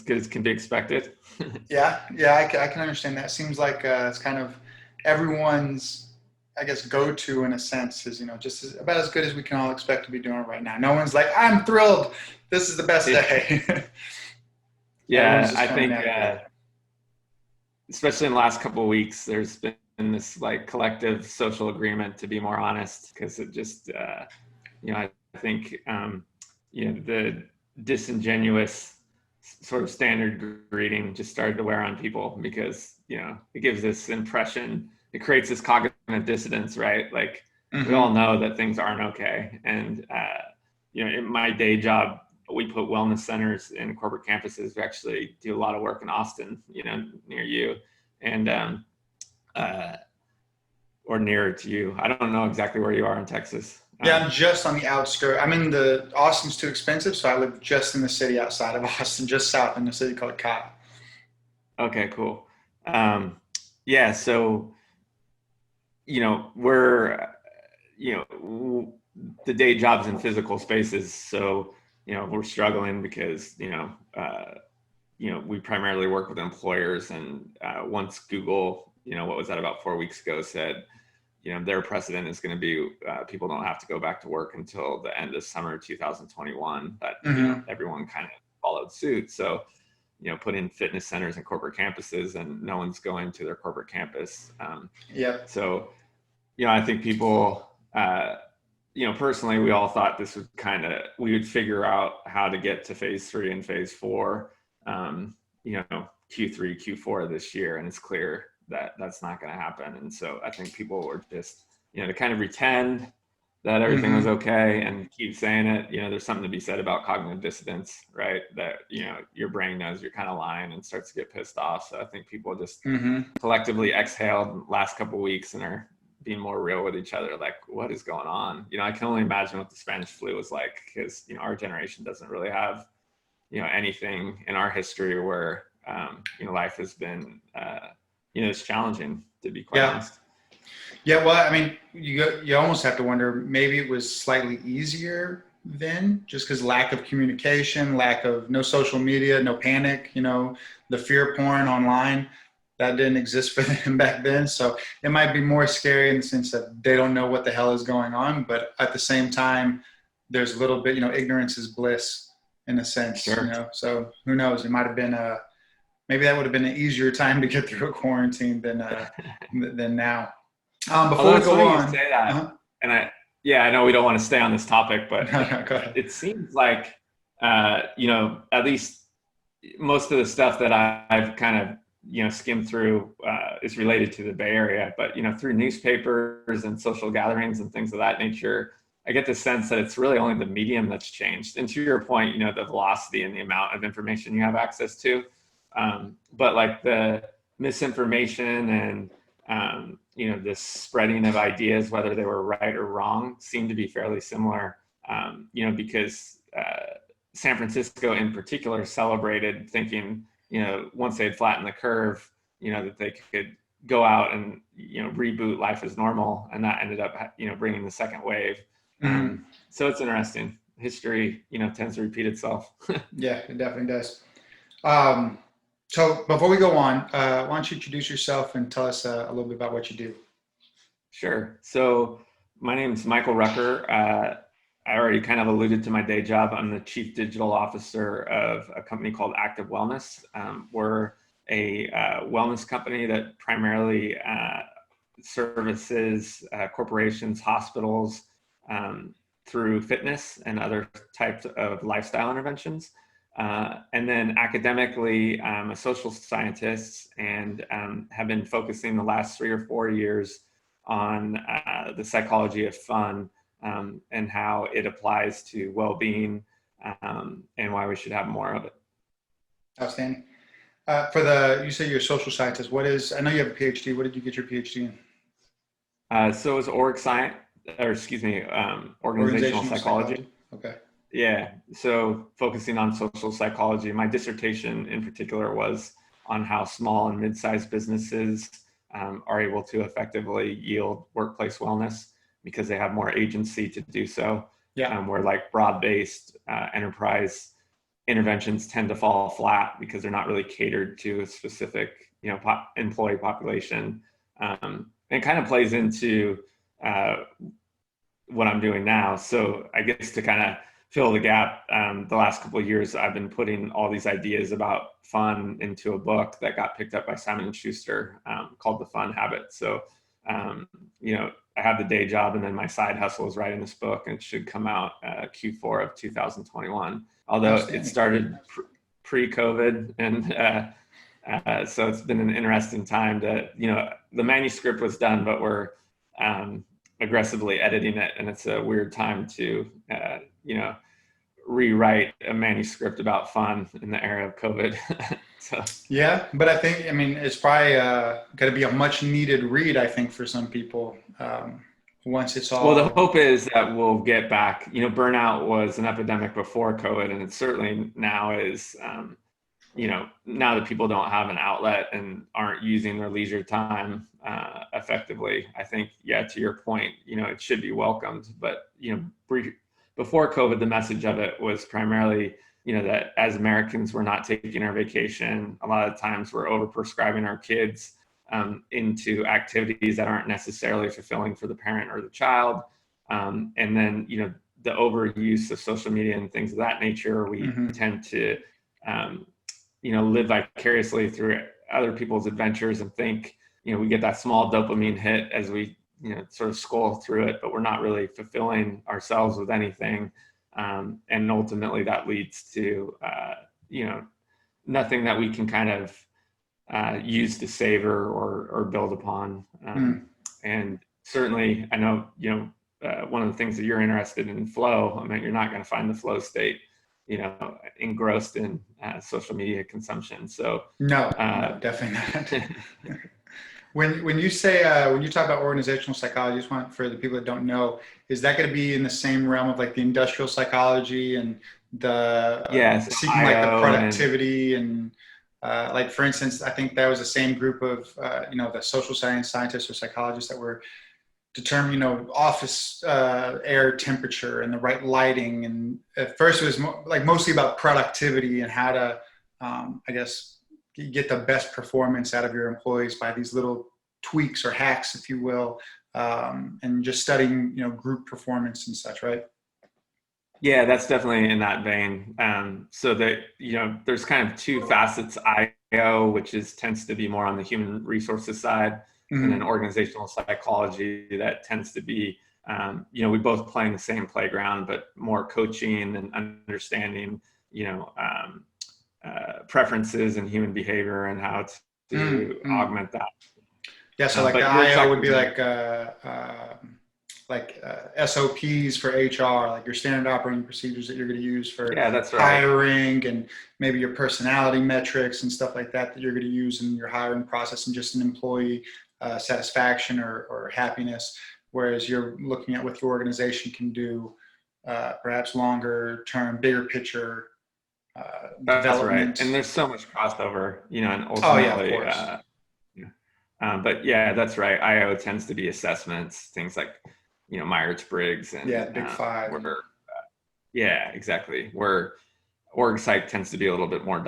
good as can be expected. Yeah, I can understand that. Seems like it's kind of everyone's, I guess, go-to in a sense is, just about as good as we can all expect to be doing right now. No one's like, I'm thrilled. This is the best day. Everyone's Yeah, just I trying to think navigate. especially in the last couple of weeks, there's been this like collective social agreement to be more honest, because it just, I think, the disingenuous sort of standard greeting just started to wear on people because, it gives this impression, it creates this cognitive dissonance, right? Like we all Hmm. know that things aren't okay. And, in my day job, we put wellness centers in corporate campuses. We actually do a lot of work in Austin, near you. And, uh, or nearer to you. I don't know exactly where you are in Texas. Yeah, I'm just on the outskirts. Austin's too expensive, so I live just in the city outside of Austin, just south in a city called Cobb. Okay, cool. Um, yeah, so we're the day jobs in physical spaces, so we're struggling because we primarily work with employers, and once Google, what was that, about 4 weeks ago, said their precedent is going to be people don't have to go back to work until the end of summer 2021. But Hmm. everyone kind of followed suit. So put in fitness centers and corporate campuses, and no one's going to their corporate campus. Yep. So I think people, personally, we all thought this would we would figure out how to get to phase 3 and phase 4, Q3, Q4 this year. And it's clear that that's not going to happen. And so I think people were just, to kind of pretend that everything was Hmm. okay and keep saying it. There's something to be said about cognitive dissonance, right? That, your brain knows you're kind of lying and starts to get pissed off. So I think people just Hmm. collectively exhaled last couple of weeks and are being more real with each other. Like, what is going on? I can only imagine what the Spanish flu was like, because, our generation doesn't really have, anything in our history where, life has been, it's challenging, to be quite Yeah. honest. Yeah, well, I mean, you almost have to wonder, maybe it was slightly easier then, just because lack of communication, lack of no social media, no panic, the fear porn online that didn't exist for them back then. So it might be more scary in the sense that they don't know what the hell is going on, but at the same time, there's a little bit, ignorance is bliss in a sense, Sure. So who knows? It might have been maybe that would have been an easier time to get through a quarantine than now. Before Although we it's go funny you on, say that, and I know we don't want to stay on this topic, but no, no, go ahead. it seems like, at least most of the stuff that I've kind of, skimmed through is related to the Bay Area, but, through newspapers and social gatherings and things of that nature, I get the sense that it's really only the medium that's changed. And to your point, the velocity and the amount of information you have access to. But like the misinformation and, this spreading of ideas, whether they were right or wrong, seemed to be fairly similar, because San Francisco in particular celebrated thinking, once they had flattened the curve, that they could go out and, reboot life as normal. And that ended up, bringing the second wave. Hmm. So it's interesting. History, tends to repeat itself. Yeah, it definitely does. Um, so before we go on, why don't you introduce yourself and tell us a little bit about what you do? Sure. So my name is Michael Rucker. I already kind of alluded to my day job. I'm the chief digital officer of a company called Active Wellness. We're a wellness company that primarily services corporations, hospitals, through fitness and other types of lifestyle interventions. And then academically, I'm a social scientist and have been focusing the last 3 or 4 years on the psychology of fun, and how it applies to well-being, and why we should have more of it. Outstanding. You say you're a social scientist. I know you have a PhD. What did you get your PhD in? So it's organizational Organizational psychology. psychology. Okay. Yeah, so focusing on social psychology. My dissertation in particular was on how small and mid-sized businesses are able to effectively yield workplace wellness because they have more agency to do so. Yeah. Where like broad-based enterprise interventions tend to fall flat because they're not really catered to a specific, employee population. It kind of plays into what I'm doing now. So I guess to kind of fill the gap, the last couple of years, I've been putting all these ideas about fun into a book that got picked up by Simon & Schuster, called The Fun Habit. So, I have the day job, and then my side hustle is writing this book, and it should come out Q4 of 2021. Although it started pre-COVID, and so it's been an interesting time to, the manuscript was done, but we're aggressively editing it, and it's a weird time to, rewrite a manuscript about fun in the era of COVID. So. Yeah, but I think, it's probably going to be a much needed read, I think, for some people once it's all. Well, the hope is that we'll get back. Burnout was an epidemic before COVID, and it certainly now is. Now that people don't have an outlet and aren't using their leisure time effectively, I think, to your point, it should be welcomed. But before COVID, the message of it was primarily, that as Americans, we're not taking our vacation. A lot of times we're overprescribing our kids into activities that aren't necessarily fulfilling for the parent or the child. And then, the overuse of social media and things of that nature, we tend to, live vicariously through other people's adventures and think, we get that small dopamine hit as we, sort of scroll through it, but we're not really fulfilling ourselves with anything. And ultimately that leads to, nothing that we can kind of use to savor or build upon. And certainly I know, one of the things that you're interested in flow, you're not going to find the flow state, engrossed in social media consumption. So no, definitely not. When you say, when you talk about organizational psychology, just want for the people that don't know, is that going to be in the same realm of like the industrial psychology and the seeking like the productivity and like, for instance, I think that was the same group of, the social science scientists or psychologists that were determining, office air temperature and the right lighting. And at first it was mostly about productivity and how to, I guess, you get the best performance out of your employees by these little tweaks or hacks, if you will, and just studying, group performance and such, right? Yeah, that's definitely in that vein. So that, there's kind of two facets, IO, which tends to be more on the human resources side, and then organizational psychology that tends to be, we both play in the same playground, but more coaching and understanding, preferences and human behavior and how to augment that. Yeah, so like the IO would be like SOPs for HR, like your standard operating procedures that you're going to use for hiring, and maybe your personality metrics and stuff like that you're going to use in your hiring process and just an employee satisfaction or happiness. Whereas you're looking at what your organization can do, perhaps longer term, bigger picture. That's right, and there's so much crossover, and ultimately, but yeah, that's right. IO tends to be assessments, things like, Myers-Briggs and Big Five. Yeah, exactly. Where org psych tends to be a little bit more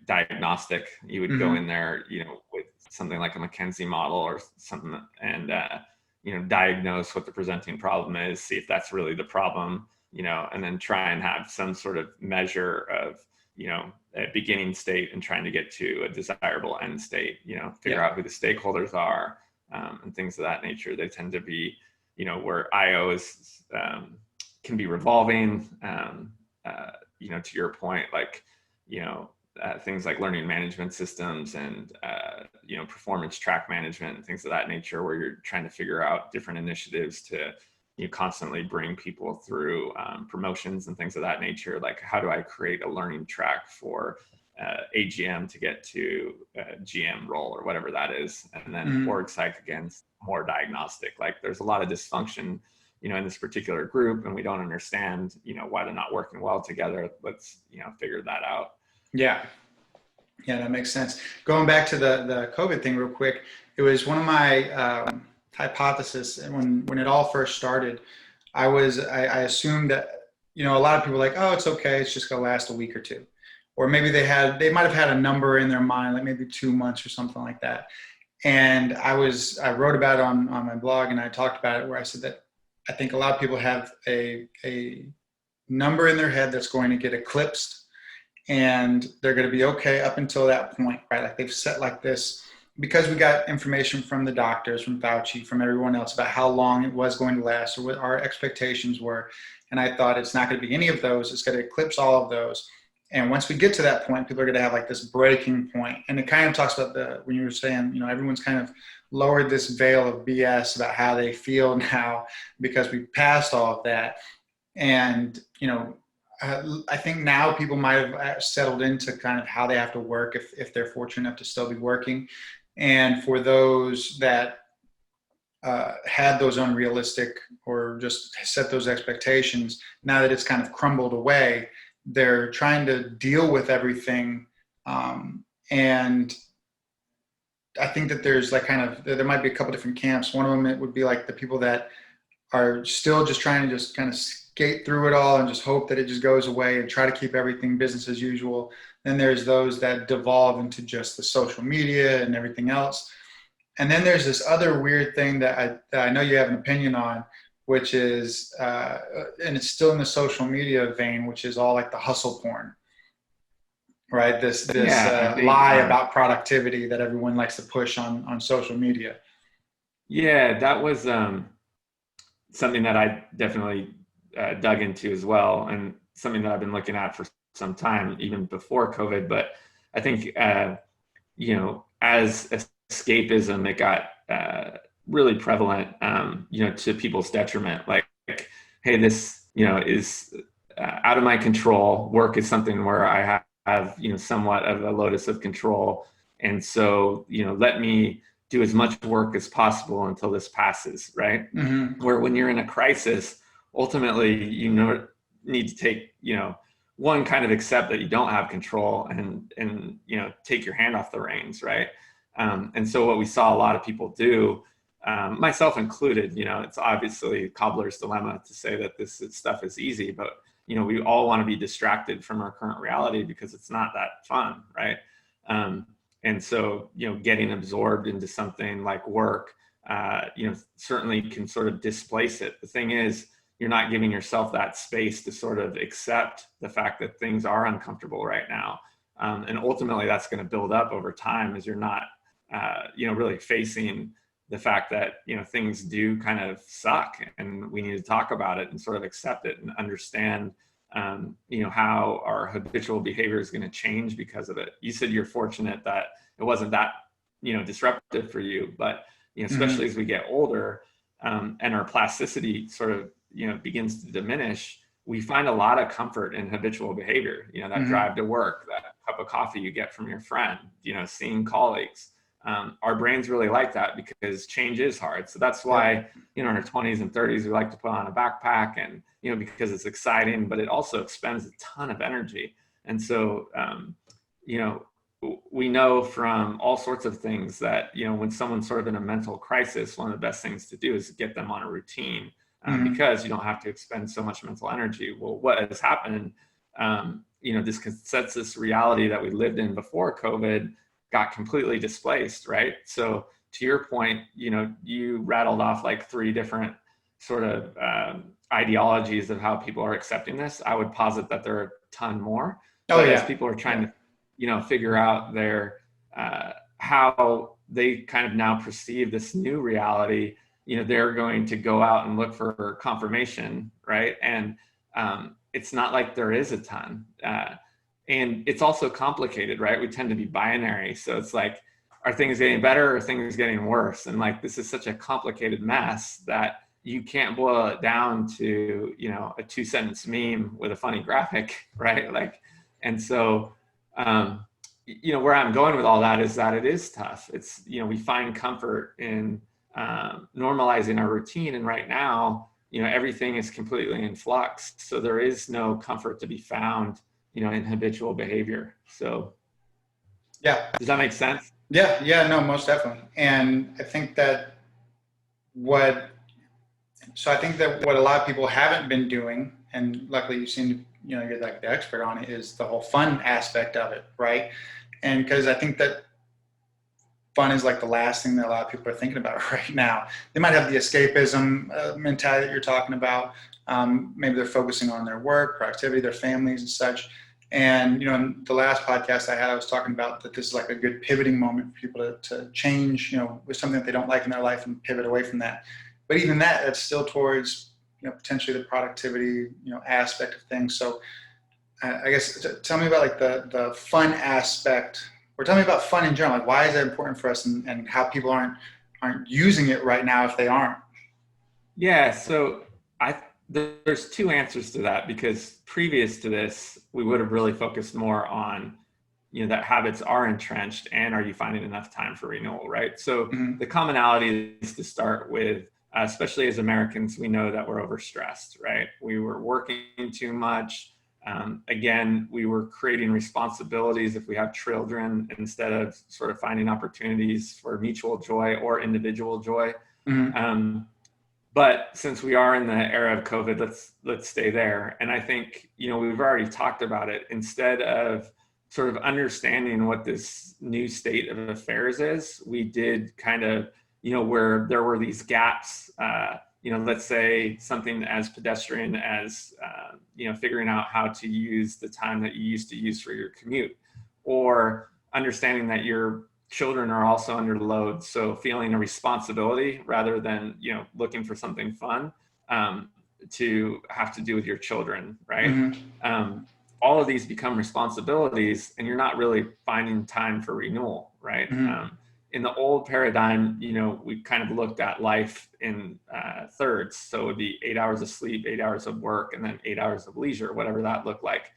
diagnostic. You would go in there, with something like a McKinsey model or something, and diagnose what the presenting problem is, see if that's really the problem, and then try and have some sort of measure of, a beginning state and trying to get to a desirable end state, figure out who the stakeholders are, and things of that nature. They tend to be, where IO is, can be revolving, to your point, like, things like learning management systems and, performance track management and things of that nature, where you're trying to figure out different initiatives to, constantly bring people through promotions and things of that nature. Like, how do I create a learning track for AGM to get to GM role or whatever that is? And then org psych, again, more diagnostic. Like, there's a lot of dysfunction, in this particular group, and we don't understand, why they're not working well together. Let's, figure that out. Yeah, that makes sense. Going back to the COVID thing real quick, it was one of my hypothesis when it all first started. I assumed that, a lot of people were like, oh, it's okay, it's just gonna last a week or two. or maybe they might have had a number in their mind, like maybe 2 months or something like that. And I wrote about it on my blog, and I talked about it, where I said that I think a lot of people have a number in their head that's going to get eclipsed, and they're going to be okay up until that point, right? Like they've set like this, because we got information from the doctors, from Fauci, from everyone else about how long it was going to last, or what our expectations were. And I thought it's not going to be any of those. It's going to eclipse all of those. And once we get to that point, people are going to have like this breaking point. And it kind of talks about when you were saying, you know, everyone's kind of lowered this veil of BS about how they feel now because we passed all of that. And, you know, I think now people might have settled into kind of how they have to work if they're fortunate enough to still be working. And for those that had those unrealistic or just set those expectations, now that it's kind of crumbled away, they're trying to deal with everything. And I think that there's like there might be a couple different camps. One of them, it would be like the people that are still just trying to just kind of skate through it all and just hope that it just goes away and try to keep everything business as usual. Then there's those that devolve into just the social media and everything else. And then there's this other weird thing that I know you have an opinion on, which is, and it's still in the social media vein, which is all like the hustle porn, right? This lie about productivity that everyone likes to push on social media. Yeah, that was something that I definitely dug into as well, and something that I've been looking at for some time, even before COVID. But I think, you know, as escapism, it got really prevalent, you know, to people's detriment. Like, hey, this, you know, is out of my control. Work is something where I have, you know, somewhat of a locus of control. And so, you know, let me do as much work as possible until this passes, right? Mm-hmm. Where when you're in a crisis, ultimately, you know, need to take, you know, one, kind of accept that you don't have control and you know, take your hand off the reins, right? And so what we saw a lot of people do, myself included, you know, it's obviously cobbler's dilemma to say that this stuff is easy, but, you know, we all want to be distracted from our current reality because it's not that fun, right? And so, you know, getting absorbed into something like work, you know, certainly can sort of displace it. The thing is, you're not giving yourself that space to sort of accept the fact that things are uncomfortable right now. And ultimately that's going to build up over time as you're not, you know, really facing the fact that, you know, things do kind of suck and we need to talk about it and sort of accept it and understand, you know, how our habitual behavior is going to change because of it. You said you're fortunate that it wasn't that, you know, disruptive for you, but, you know, especially as we get older, and our plasticity sort of, you know, begins to diminish, we find a lot of comfort in habitual behavior, you know, that drive to work, that cup of coffee you get from your friend, you know, seeing colleagues. Our brains really like that because change is hard. So that's why, you know, in our 20s and 30s, we like to put on a backpack and, you know, because it's exciting, but it also expends a ton of energy. And so, you know, we know from all sorts of things that, you know, when someone's sort of in a mental crisis, one of the best things to do is get them on a routine, because you don't have to expend so much mental energy. Well, what has happened, you know, this consensus reality that we lived in before COVID got completely displaced, right? So to your point, you know, you rattled off like 3 different sort of ideologies of how people are accepting this. I would posit that there are a ton more. As people are trying to, you know, figure out their how they kind of now perceive this new reality, you know, they're going to go out and look for confirmation, right? And it's not like there is a ton. And it's also complicated, right? We tend to be binary. So it's like, are things getting better or are things getting worse? And like, this is such a complicated mess that you can't boil it down to, you know, a 2-sentence meme with a funny graphic, right? Like, and so, you know, where I'm going with all that is that it is tough. It's, you know, we find comfort in normalizing our routine. And right now, you know, everything is completely in flux. So there is no comfort to be found, you know, in habitual behavior. So does that make sense? Yeah, no, most definitely. And I think that what a lot of people haven't been doing and luckily you seem to, you're like the expert on it, is the whole fun aspect of it, right? And because I think that fun is like the last thing that a lot of people are thinking about right now. They might have the escapism mentality that you're talking about. Maybe they're focusing on their work, productivity, their families and such. And, in the last podcast I had, I was talking about that this is like a good pivoting moment for people to change, with something that they don't like in their life and pivot away from that. But even that, it's still towards, potentially the productivity, aspect of things. So I guess tell me about like the fun aspect, or tell me about fun in general. Like, why is that important for us, and how people aren't using it right now if they aren't? Yeah, so there's two answers to that, because previous to this, we would have really focused more on, that habits are entrenched and are you finding enough time for renewal, right? So Mm-hmm. the commonality is to start with, especially as Americans, we know that we're overstressed, right? We were working too much. Again, we were creating responsibilities if we have children, instead of sort of finding opportunities for mutual joy or individual joy. Mm-hmm. But since we are in the era of COVID, let's stay there. And I think, we've already talked about it. Instead of sort of understanding what this new state of affairs is, we did kind of, where there were these gaps, let's say something as pedestrian as, figuring out how to use the time that you used to use for your commute, or understanding that your children are also under load. So feeling a responsibility rather than, looking for something fun to have to do with your children, right? Mm-hmm. All of these become responsibilities, and you're not really finding time for renewal, right? Mm-hmm. In the old paradigm, we kind of looked at life in thirds. So it would be 8 hours of sleep, 8 hours of work, and then 8 hours of leisure, whatever that looked like.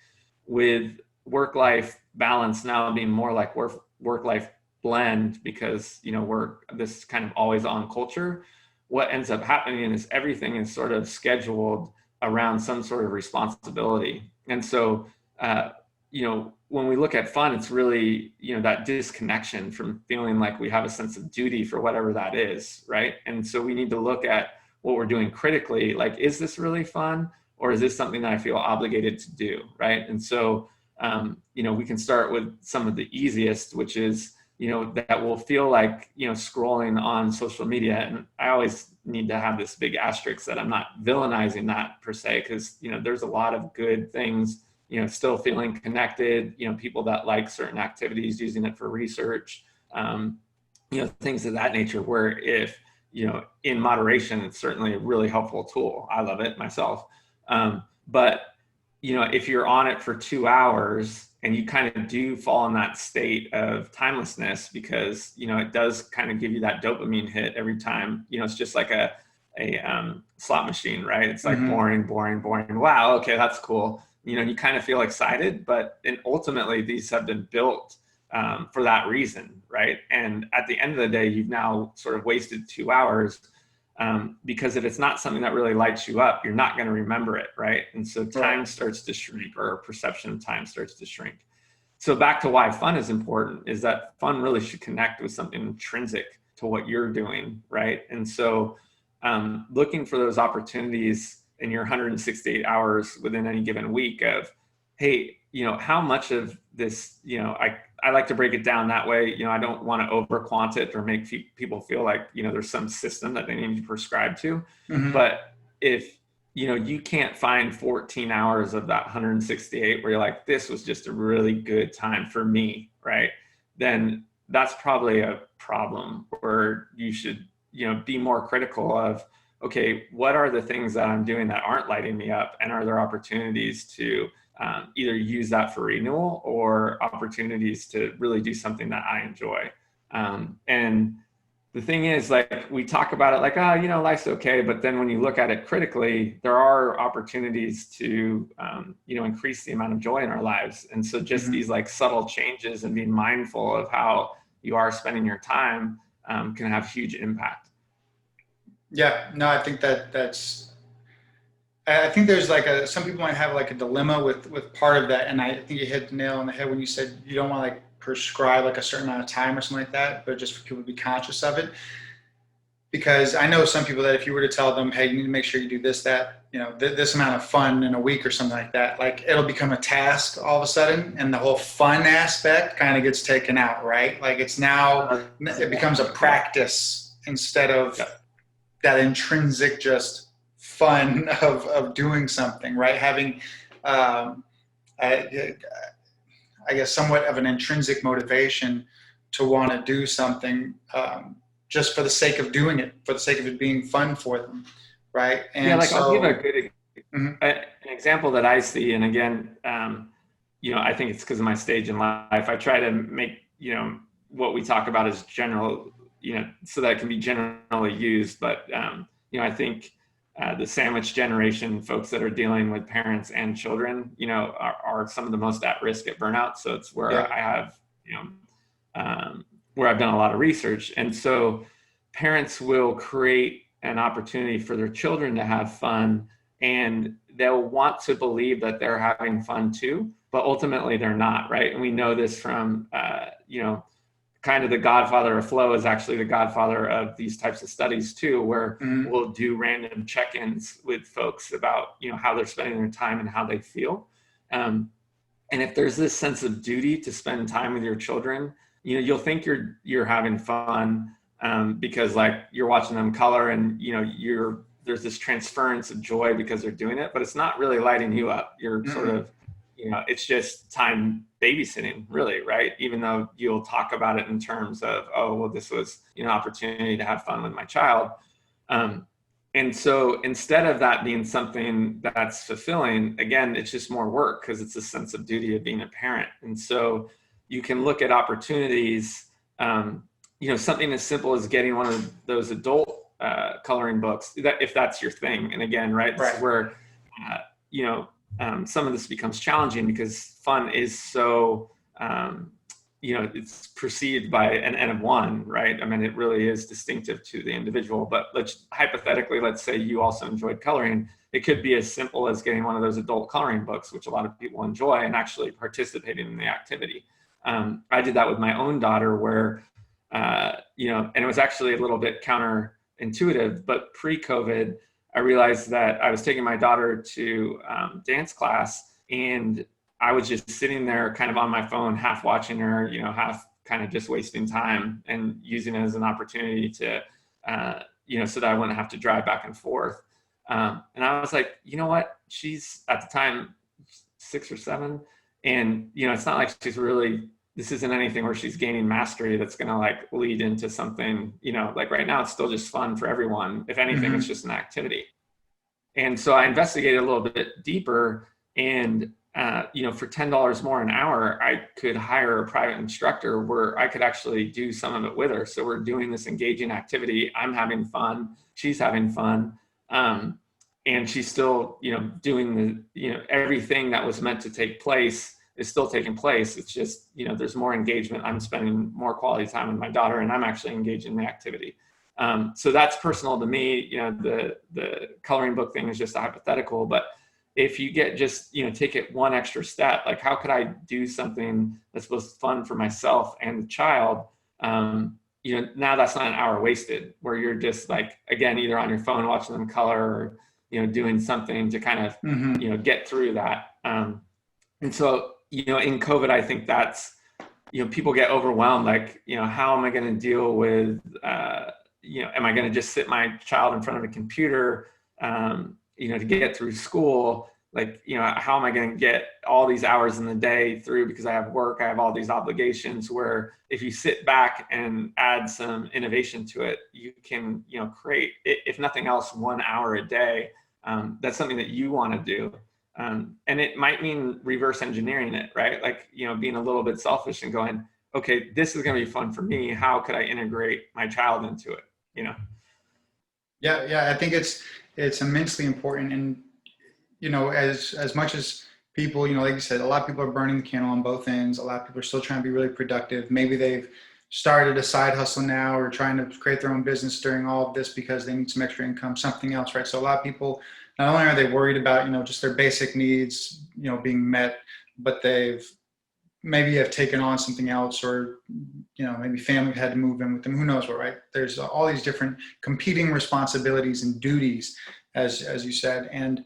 With work-life balance now being more like work-life blend, because we're this kind of always on culture, what ends up happening is everything is sort of scheduled around some sort of responsibility. And so when we look at fun, it's really that disconnection from feeling like we have a sense of duty for whatever that is, right? And so we need to look at what we're doing critically, like, is this really fun, or is this something that I feel obligated to do, right? And so we can start with some of the easiest, which is that will feel like, scrolling on social media. And I always need to have this big asterisk that I'm not villainizing that per se, because, there's a lot of good things, still feeling connected, people that like certain activities, using it for research, things of that nature, where if, in moderation, it's certainly a really helpful tool. I love it myself. But if you're on it for 2 hours and you kind of do fall in that state of timelessness, because, it does kind of give you that dopamine hit every time, it's just like a slot machine, right? It's like Mm-hmm. boring. Wow. Okay. That's cool. You kind of feel excited, and ultimately these have been built for that reason, right? And at the end of the day, you've now sort of wasted 2 hours. Because if it's not something that really lights you up, you're not going to remember it, right? And so Right. time starts to shrink, or perception of time starts to shrink. So back to why fun is important, is that fun really should connect with something intrinsic to what you're doing, right? And so looking for those opportunities in your 168 hours within any given week of, hey, how much of this, I like to break it down that way. I don't want to over quant it or make people feel like, there's some system that they need to prescribe to. Mm-hmm. But if, you can't find 14 hours of that 168 where you're like, this was just a really good time for me, right? Then that's probably a problem, where you should, be more critical of, okay, what are the things that I'm doing that aren't lighting me up? And are there opportunities to either use that for renewal, or opportunities to really do something that I enjoy? And the thing is, like, we talk about it like, oh, life's okay. But then when you look at it critically, there are opportunities to, increase the amount of joy in our lives. And so just Mm-hmm. these like subtle changes and being mindful of how you are spending your time can have huge impact. Yeah. No, I think that's. I think there's like some people might have like a dilemma with part of that, and I think you hit the nail on the head when you said you don't want to like prescribe like a certain amount of time or something like that, but just for people to be conscious of it. because I know some people that if you were to tell them, hey, you need to make sure you do this, that, this amount of fun in a week or something like that, like it'll become a task all of a sudden, and the whole fun aspect kind of gets taken out, right? Like it becomes a practice instead of that intrinsic just fun of doing something, right? Having, I, I guess, somewhat of an intrinsic motivation to want to do something, just for the sake of doing it, for the sake of it being fun for them, right? And like so, I'll give a good mhm. an example that I see, and again, I think it's because of my stage in life. I try to make what we talk about as general, so that it can be generally used. But I think the sandwich generation, folks that are dealing with parents and children, are some of the most at risk at burnout. So it's where Yeah. I have, where I've done a lot of research. And so parents will create an opportunity for their children to have fun, and they'll want to believe that they're having fun too, but ultimately they're not, right? And we know this from, kind of the godfather of flow is actually the godfather of these types of studies too, where Mhm. we'll do random check-ins with folks about, how they're spending their time and how they feel. And if there's this sense of duty to spend time with your children, you'll think you're having fun, because like you're watching them color, and there's this transference of joy because they're doing it, but it's not really lighting you up. You're sort of, it's just time babysitting, really, right? Even though you'll talk about it in terms of, oh, well, this was opportunity to have fun with my child. And so instead of that being something that's fulfilling, again, it's just more work because it's a sense of duty of being a parent. And so you can look at opportunities, something as simple as getting one of those adult coloring books, that if that's your thing. And again, right, this is where, some of this becomes challenging because fun is so, it's perceived by an N of one, right? I mean, it really is distinctive to the individual. But let's say you also enjoyed coloring. It could be as simple as getting one of those adult coloring books, which a lot of people enjoy, and actually participating in the activity. I did that with my own daughter where, and it was actually a little bit counterintuitive, but pre-COVID, I realized that I was taking my daughter to dance class, and I was just sitting there kind of on my phone, half watching her, half kind of just wasting time and using it as an opportunity to, so that I wouldn't have to drive back and forth. And I was like, you know what? She's at the time 6 or 7. And, it's not like this isn't anything where she's gaining mastery that's going to like lead into something, like right now, it's still just fun for everyone. If anything, it's just an activity. And so I investigated a little bit deeper, and for $10 more an hour, I could hire a private instructor where I could actually do some of it with her. So we're doing this engaging activity. I'm having fun. She's having fun. And she's still, doing everything that was meant to take place is still taking place. It's just, there's more engagement. I'm spending more quality time with my daughter, and I'm actually engaged in the activity. So that's personal to me. The coloring book thing is just a hypothetical, but if you get just, take it one extra step, like how could I do something that's both fun for myself and the child? Now that's not an hour wasted where you're just like, again, either on your phone, watching them color, or, doing something to kind of, get through that. And so, in COVID, I think that's, people get overwhelmed. Like, how am I going to deal with, am I going to just sit my child in front of a computer, to get through school? Like, how am I going to get all these hours in the day through because I have work, I have all these obligations, where if you sit back and add some innovation to it, you can, create, if nothing else, 1 hour a day. That's something that you want to do. And it might mean reverse engineering it, right? Like, being a little bit selfish and going, okay, this is going to be fun for me. How could I integrate my child into it? Yeah. I think it's immensely important. And, as much as people, like you said, a lot of people are burning the candle on both ends. A lot of people are still trying to be really productive. Maybe they've started a side hustle now, or trying to create their own business during all of this because they need some extra income, something else, right? So a lot of people, not only are they worried about, just their basic needs, being met, but they've maybe have taken on something else, or maybe family had to move in with them. Who knows what, right? There's all these different competing responsibilities and duties, as you said, and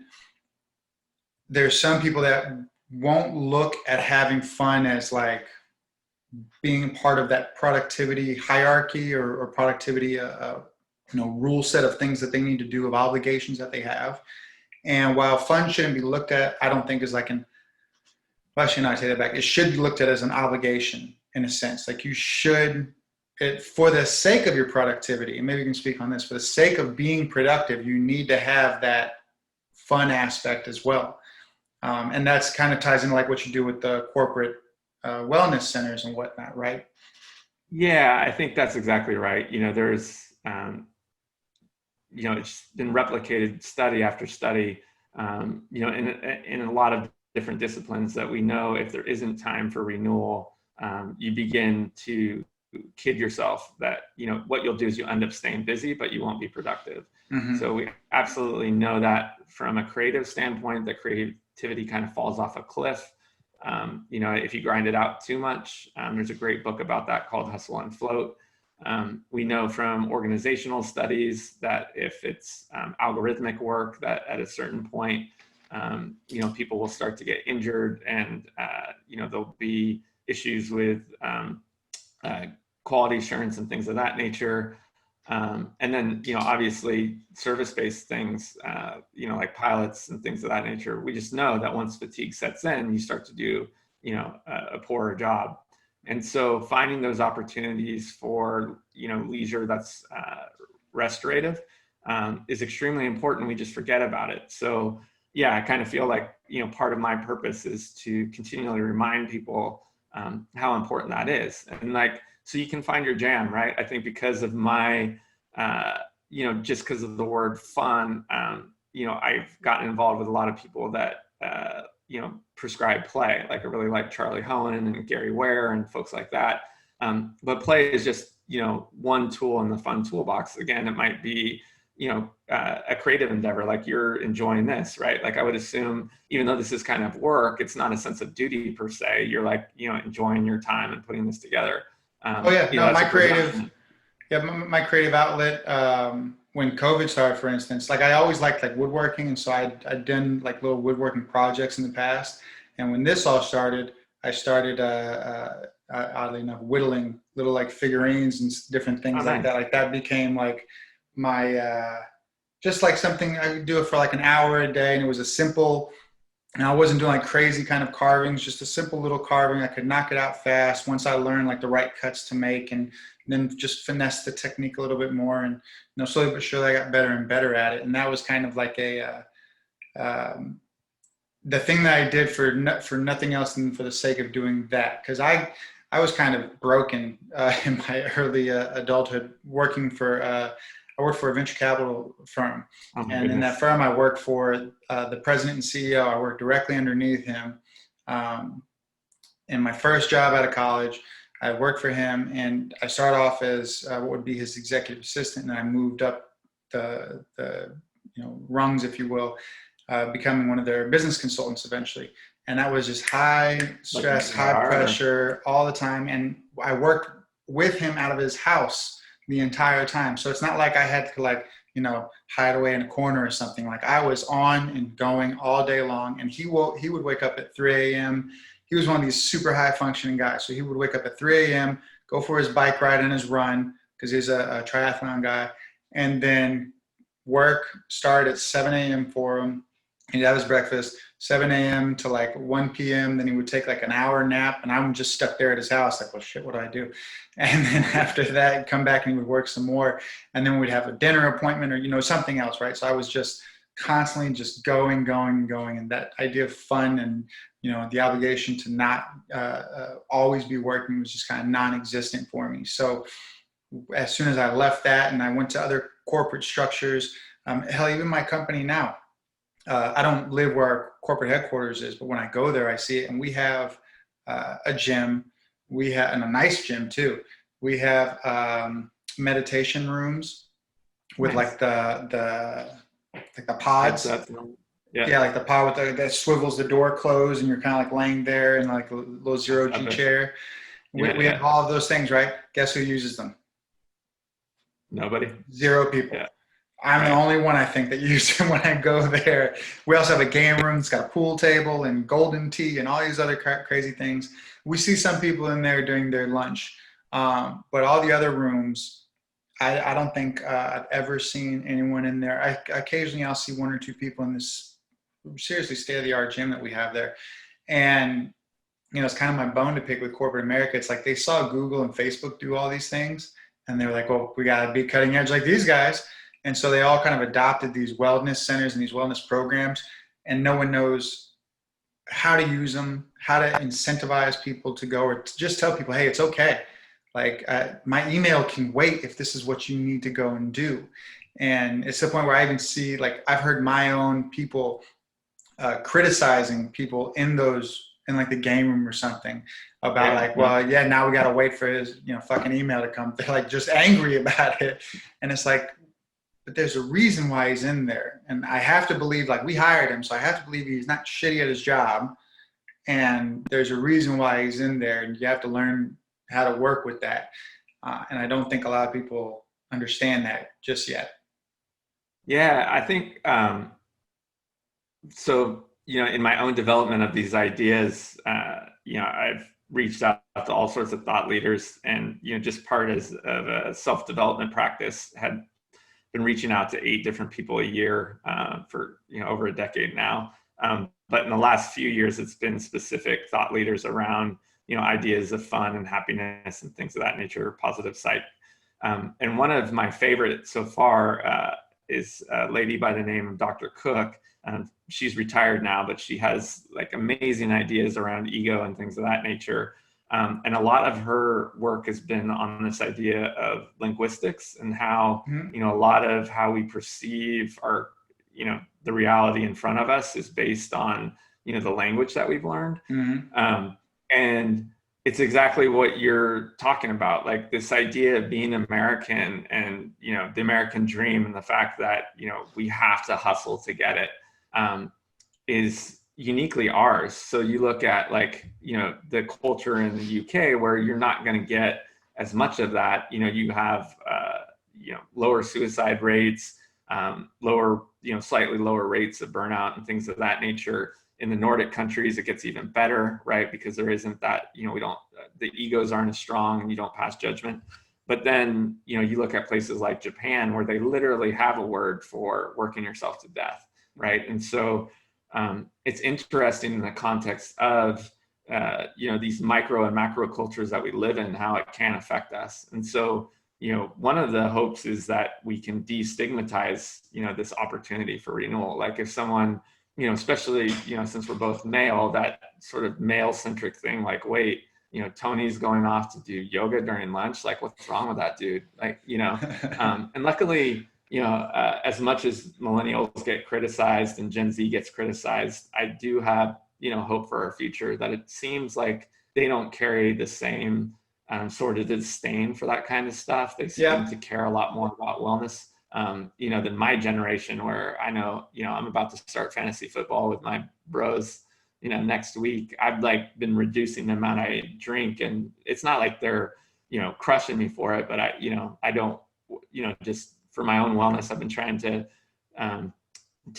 there's some people that won't look at having fun as like being part of that productivity hierarchy, or productivity rule set of things that they need to do, of obligations that they have. And while fun shouldn't be looked at, I don't think is like well, actually, no, I take that back. It should be looked at as an obligation in a sense. Like you should, for the sake of your productivity, and maybe you can speak on this, for the sake of being productive, you need to have that fun aspect as well. And that's kind of ties into like what you do with the corporate wellness centers and whatnot, right? Yeah, I think that's exactly right. There's, it's been replicated study after study, in a lot of different disciplines, that we know if there isn't time for renewal, you begin to kid yourself that, what you'll do is you'll end up staying busy, but you won't be productive. Mm-hmm. So we absolutely know that from a creative standpoint, that creativity kind of falls off a cliff. If you grind it out too much, there's a great book about that called Hustle and Float. We know from organizational studies that if it's algorithmic work, that at a certain point, people will start to get injured, and there'll be issues with quality assurance and things of that nature. And then, obviously service-based things, like pilots and things of that nature, we just know that once fatigue sets in, you start to do, a poorer job. And so finding those opportunities for, leisure that's restorative is extremely important. We just forget about it. So yeah, I kind of feel like, part of my purpose is to continually remind people how important that is. And like, so you can find your jam, right? I think because of my, just because of the word fun, I've gotten involved with a lot of people that, prescribe play. Like I really like Charlie Hohen and Gary Ware and folks like that. But play is just, one tool in the fun toolbox. Again, it might be, a creative endeavor, like you're enjoying this, right? Like I would assume, even though this is kind of work, it's not a sense of duty per se. You're like, enjoying your time and putting this together. My creative outlet, when COVID started, for instance, like I always liked like woodworking. And so I'd done like little woodworking projects in the past. And when this all started, I started, oddly enough, whittling little like figurines and different things like that. Like that became like my, just like something I would do it for like an hour a day. And it was a simple, and I wasn't doing like crazy kind of carvings, just a simple little carving. I could knock it out fast once I learned like the right cuts to make, and then just finesse the technique a little bit more. And slowly but surely I got better and better at it. And that was kind of like the thing that I did for nothing else than for the sake of doing that, because I was kind of broken in my early adulthood, working for. I worked for a venture capital firm, and in that firm, I worked for the president and CEO. I worked directly underneath him. In my first job out of college, I worked for him, and I started off as what would be his executive assistant, and I moved up the rungs, if you will, becoming one of their business consultants eventually. And that was just high stress, high pressure all the time. And I worked with him out of his house the entire time. So it's not like I had to hide away in a corner or something. Like I was on and going all day long. And he would wake up at 3 a.m. He was one of these super high functioning guys. So he would wake up at 3 a.m., go for his bike ride and his run, because he's a triathlon guy, and then start at 7 a.m. for him. He'd have his breakfast, 7 a.m. to like 1 p.m. Then he would take like an hour nap, and I'm just stuck there at his house. Like, well, shit, what do I do? And then after that, he'd come back and he would work some more. And then we'd have a dinner appointment or, something else, right? So I was just constantly just going. And that idea of fun and, the obligation to not always be working was just kind of non-existent for me. So as soon as I left that and I went to other corporate structures, hell, even my company now, I don't live where our corporate headquarters is, but when I go there, I see it. And we have a gym. And a nice gym too. We have meditation rooms with like the pods. Yeah. Yeah, like the pod with that swivels the door closed, and you're kind of like laying there in like a little zero G chair. Yeah. We have Yeah. all of those things, right? Guess who uses them? Nobody. Zero people. Yeah. I'm the Right. only one I think that uses them when I go there. We also have a game room. It's got a pool table and golden tea and all these other crazy things. We see some people in there doing their lunch, but all the other rooms, I don't think I've ever seen anyone in there. Occasionally I'll see one or two people in this seriously state-of-the-art gym that we have there. And it's kind of my bone to pick with corporate America. It's like they saw Google and Facebook do all these things, and they were like, well, we got to be cutting edge like these guys. And so they all kind of adopted these wellness centers and these wellness programs, and no one knows how to use them, how to incentivize people to go, or to just tell people, hey, it's okay. Like my email can wait if this is what you need to go and do. And it's the point where I even see, like, I've heard my own people criticizing people in like the game room or something about like, well, yeah, now we got to wait for his, fucking email to come. They're like just angry about it. And it's like, but there's a reason why he's in there. And I have to believe, like, we hired him, so I have to believe he's not shitty at his job. And there's a reason why he's in there, and you have to learn how to work with that. And I don't think a lot of people understand that just yet. Yeah, I think so. In my own development of these ideas, I've reached out to all sorts of thought leaders, and just part of a self-development practice, had been reaching out to 8 different people a year for over a decade now. But in the last few years, it's been specific thought leaders around ideas of fun and happiness and things of that nature, positive psych. And one of my favorites so far is a lady by the name of Dr. Cook. She's retired now, but she has like amazing ideas around ego and things of that nature. And a lot of her work has been on this idea of linguistics and how, a lot of how we perceive our, the reality in front of us is based on, the language that we've learned. And it's exactly what you're talking about, like this idea of being American and, the American dream, and the fact that, we have to hustle to get it, is uniquely ours. So you look at like, the culture in the UK where you're not going to get as much of that. You have, lower suicide rates, lower, slightly lower rates of burnout and things of that nature. In the Nordic countries, it gets even better, right? Because there isn't that, we don't, the egos aren't as strong and you don't pass judgment. But then, you look at places like Japan where they literally have a word for working yourself to death, right? And so it's interesting in the context of, these micro and macro cultures that we live in, how it can affect us. And so, one of the hopes is that we can destigmatize, this opportunity for renewal. Like if someone, especially, since we're both male, that sort of male centric thing, like, wait, Tony's going off to do yoga during lunch. Like, what's wrong with that dude? Like, and luckily, as much as millennials get criticized and Gen Z gets criticized, I do have, hope for our future, that it seems like they don't carry the same sort of disdain for that kind of stuff. They seem to care a lot more about wellness, than my generation, where I know, I'm about to start fantasy football with my bros, next week. I've like been reducing the amount I drink, and it's not like they're, crushing me for it, but I don't, just for my own wellness, I've been trying to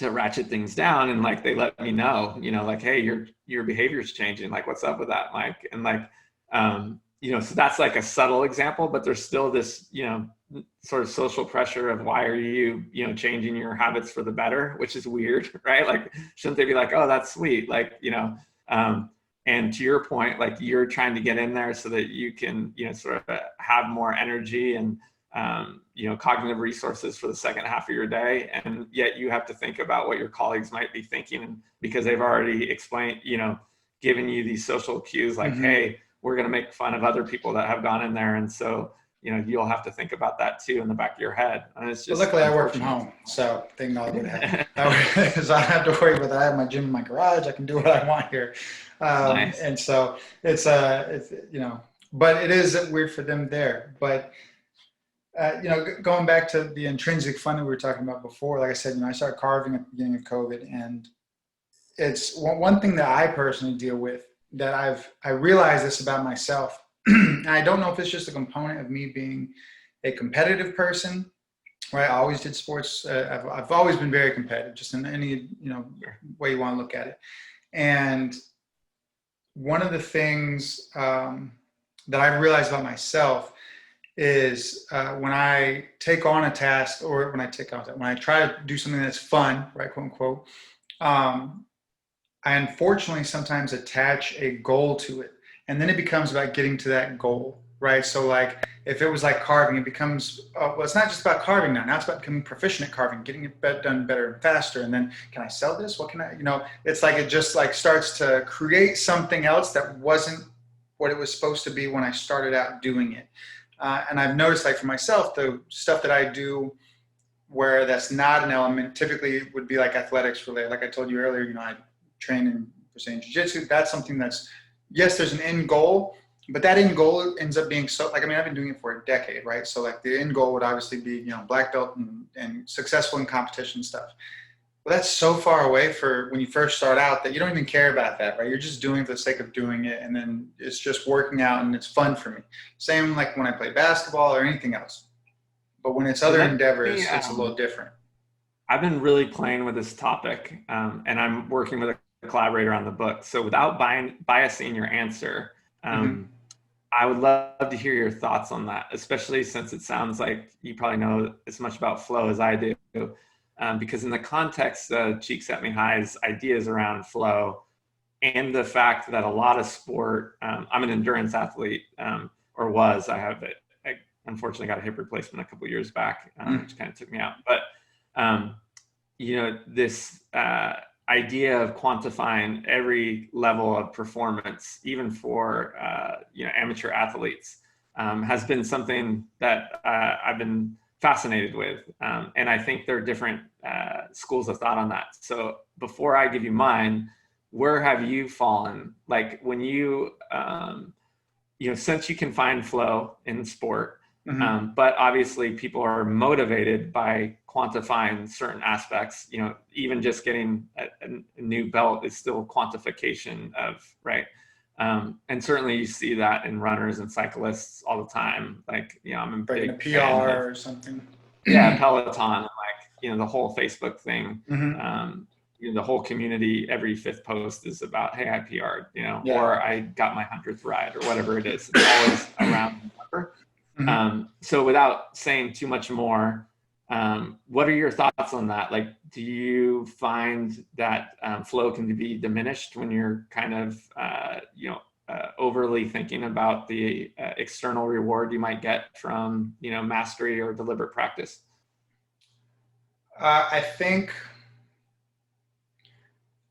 ratchet things down, and like they let me know, like, hey, your behavior's changing. Like, what's up with that, Mike? And like, so that's like a subtle example, but there's still this, sort of social pressure of why are you, changing your habits for the better, which is weird, right? Like, shouldn't they be like, oh, that's sweet, like, and to your point, like you're trying to get in there so that you can, sort of have more energy and cognitive resources for the second half of your day. And yet you have to think about what your colleagues might be thinking, because they've already explained, given you these social cues, like, hey, we're going to make fun of other people that have gone in there. And so, you'll have to think about that too in the back of your head. And it's just, luckily I work from home, so they know what happen. So I don't have to worry about that. I have my gym in my garage. I can do what I want here. Nice. And so it's but it is weird for them there. But going back to the intrinsic fun that we were talking about before, like I said, I started carving at the beginning of COVID, and it's one thing that I personally deal with that I realize this about myself. And I don't know if it's just a component of me being a competitive person, right? I always did sports. I've always been very competitive, just in any, way you want to look at it. And one of the things that I've realized about myself is when I take on a task, or when I try to do something that's fun, right, quote unquote, I unfortunately sometimes attach a goal to it. And then it becomes about getting to that goal, right? So like if it was like carving, it becomes, well, it's not just about carving now. Now it's about becoming proficient at carving, getting it done better and faster. And then, can I sell this? What can I, it's like it just like starts to create something else that wasn't what it was supposed to be when I started out doing it. And I've noticed, like for myself, the stuff that I do where that's not an element typically would be like athletics related. Like I told you earlier, I train in Brazilian Jiu-Jitsu. That's something that's, yes, there's an end goal, but that end goal ends up being so, like, I've been doing it for a decade, right? So like the end goal would obviously be, black belt and successful in competition stuff. Well, that's so far away for when you first start out that you don't even care about that, right? You're just doing it for the sake of doing it. And then it's just working out and it's fun for me. Same like when I play basketball or anything else. But when it's other endeavors, it's a little different. I've been really playing with this topic, and I'm working with a collaborator on the book. So without biasing your answer, I would love to hear your thoughts on that, especially since it sounds like you probably know as much about flow as I do. Because in the context of Cheek Set Me High's ideas around flow and the fact that a lot of sport, I'm an endurance athlete, or was, I unfortunately got a hip replacement a couple of years back, which kind of took me out. But, this idea of quantifying every level of performance, even for, amateur athletes, has been something that I've been fascinated with. And I think there are different schools of thought on that. So before I give you mine, where have you fallen? Like when you, since you can find flow in sport, but obviously people are motivated by quantifying certain aspects, even just getting a new belt is still quantification of, right? And certainly you see that in runners and cyclists all the time. Like, I'm a breaking big a PR fan or something. Yeah, Peloton, and the whole Facebook thing. The whole community, every fifth post is about, hey, I PR'd, or I got my 100th ride or whatever it is. It's always around the number. So without saying too much more, what are your thoughts on that? Like, do you find that flow can be diminished when you're kind of, overly thinking about the external reward you might get from, mastery or deliberate practice? I think,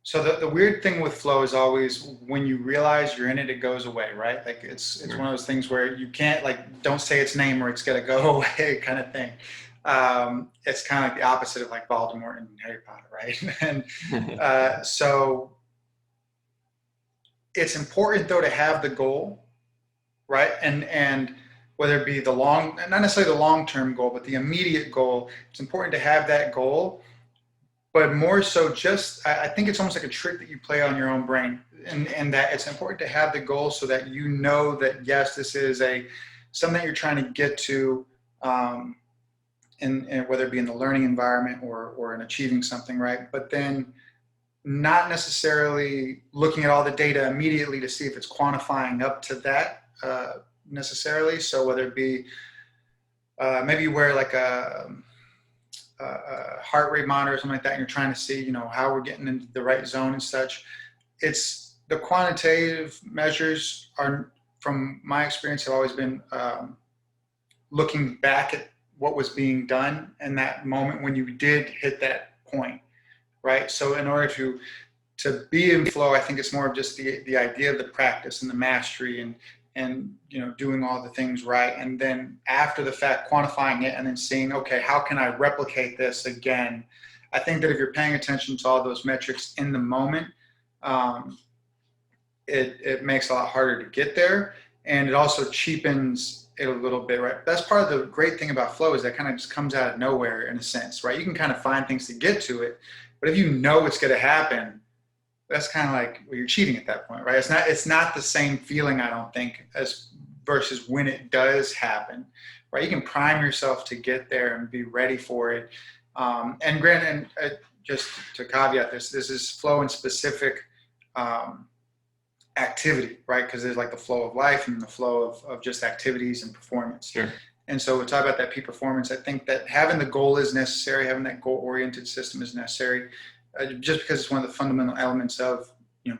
so the weird thing with flow is always when you realize you're in it, it goes away, right? Like it's one of those things where you can't, like, don't say its name or it's going to go away kind of thing. It's kind of like the opposite of like Voldemort and Harry Potter, right? And so it's important though to have the goal, right? And whether it be not necessarily the long-term goal, but the immediate goal, it's important to have that goal. But more so I think it's almost like a trick that you play on your own brain, and that it's important to have the goal so that you know that, yes, this is something that you're trying to get to, and whether it be in the learning environment or in achieving something, right? But then not necessarily looking at all the data immediately to see if it's quantifying up to that necessarily. So whether it be maybe you wear like a heart rate monitor or something like that, and you're trying to see, how we're getting into the right zone and such. It's the quantitative measures are, from my experience, have always been looking back at what was being done in that moment when you did hit that point, right? So in order to be in flow, I think it's more of just the idea of the practice and the mastery and doing all the things right, and then after the fact quantifying it and then seeing, okay, how can I replicate this again? I think that if you're paying attention to all those metrics in the moment, it makes it a lot harder to get there, and it also cheapens it a little bit, right? That's part of the great thing about flow, is that kind of just comes out of nowhere in a sense, right? You can kind of find things to get to it, but if you know it's going to happen, that's kind of like, well, you're cheating at that point, right? It's not the same feeling, I don't think, as versus when it does happen, right? You can prime yourself to get there and be ready for it. And granted, just to caveat this is flow and specific activity, right? Because there's like the flow of life and the flow of just activities and performance. Sure. And so we'll talk about that peak performance. I think that having the goal is necessary, having that goal-oriented system is necessary, just because it's one of the fundamental elements of,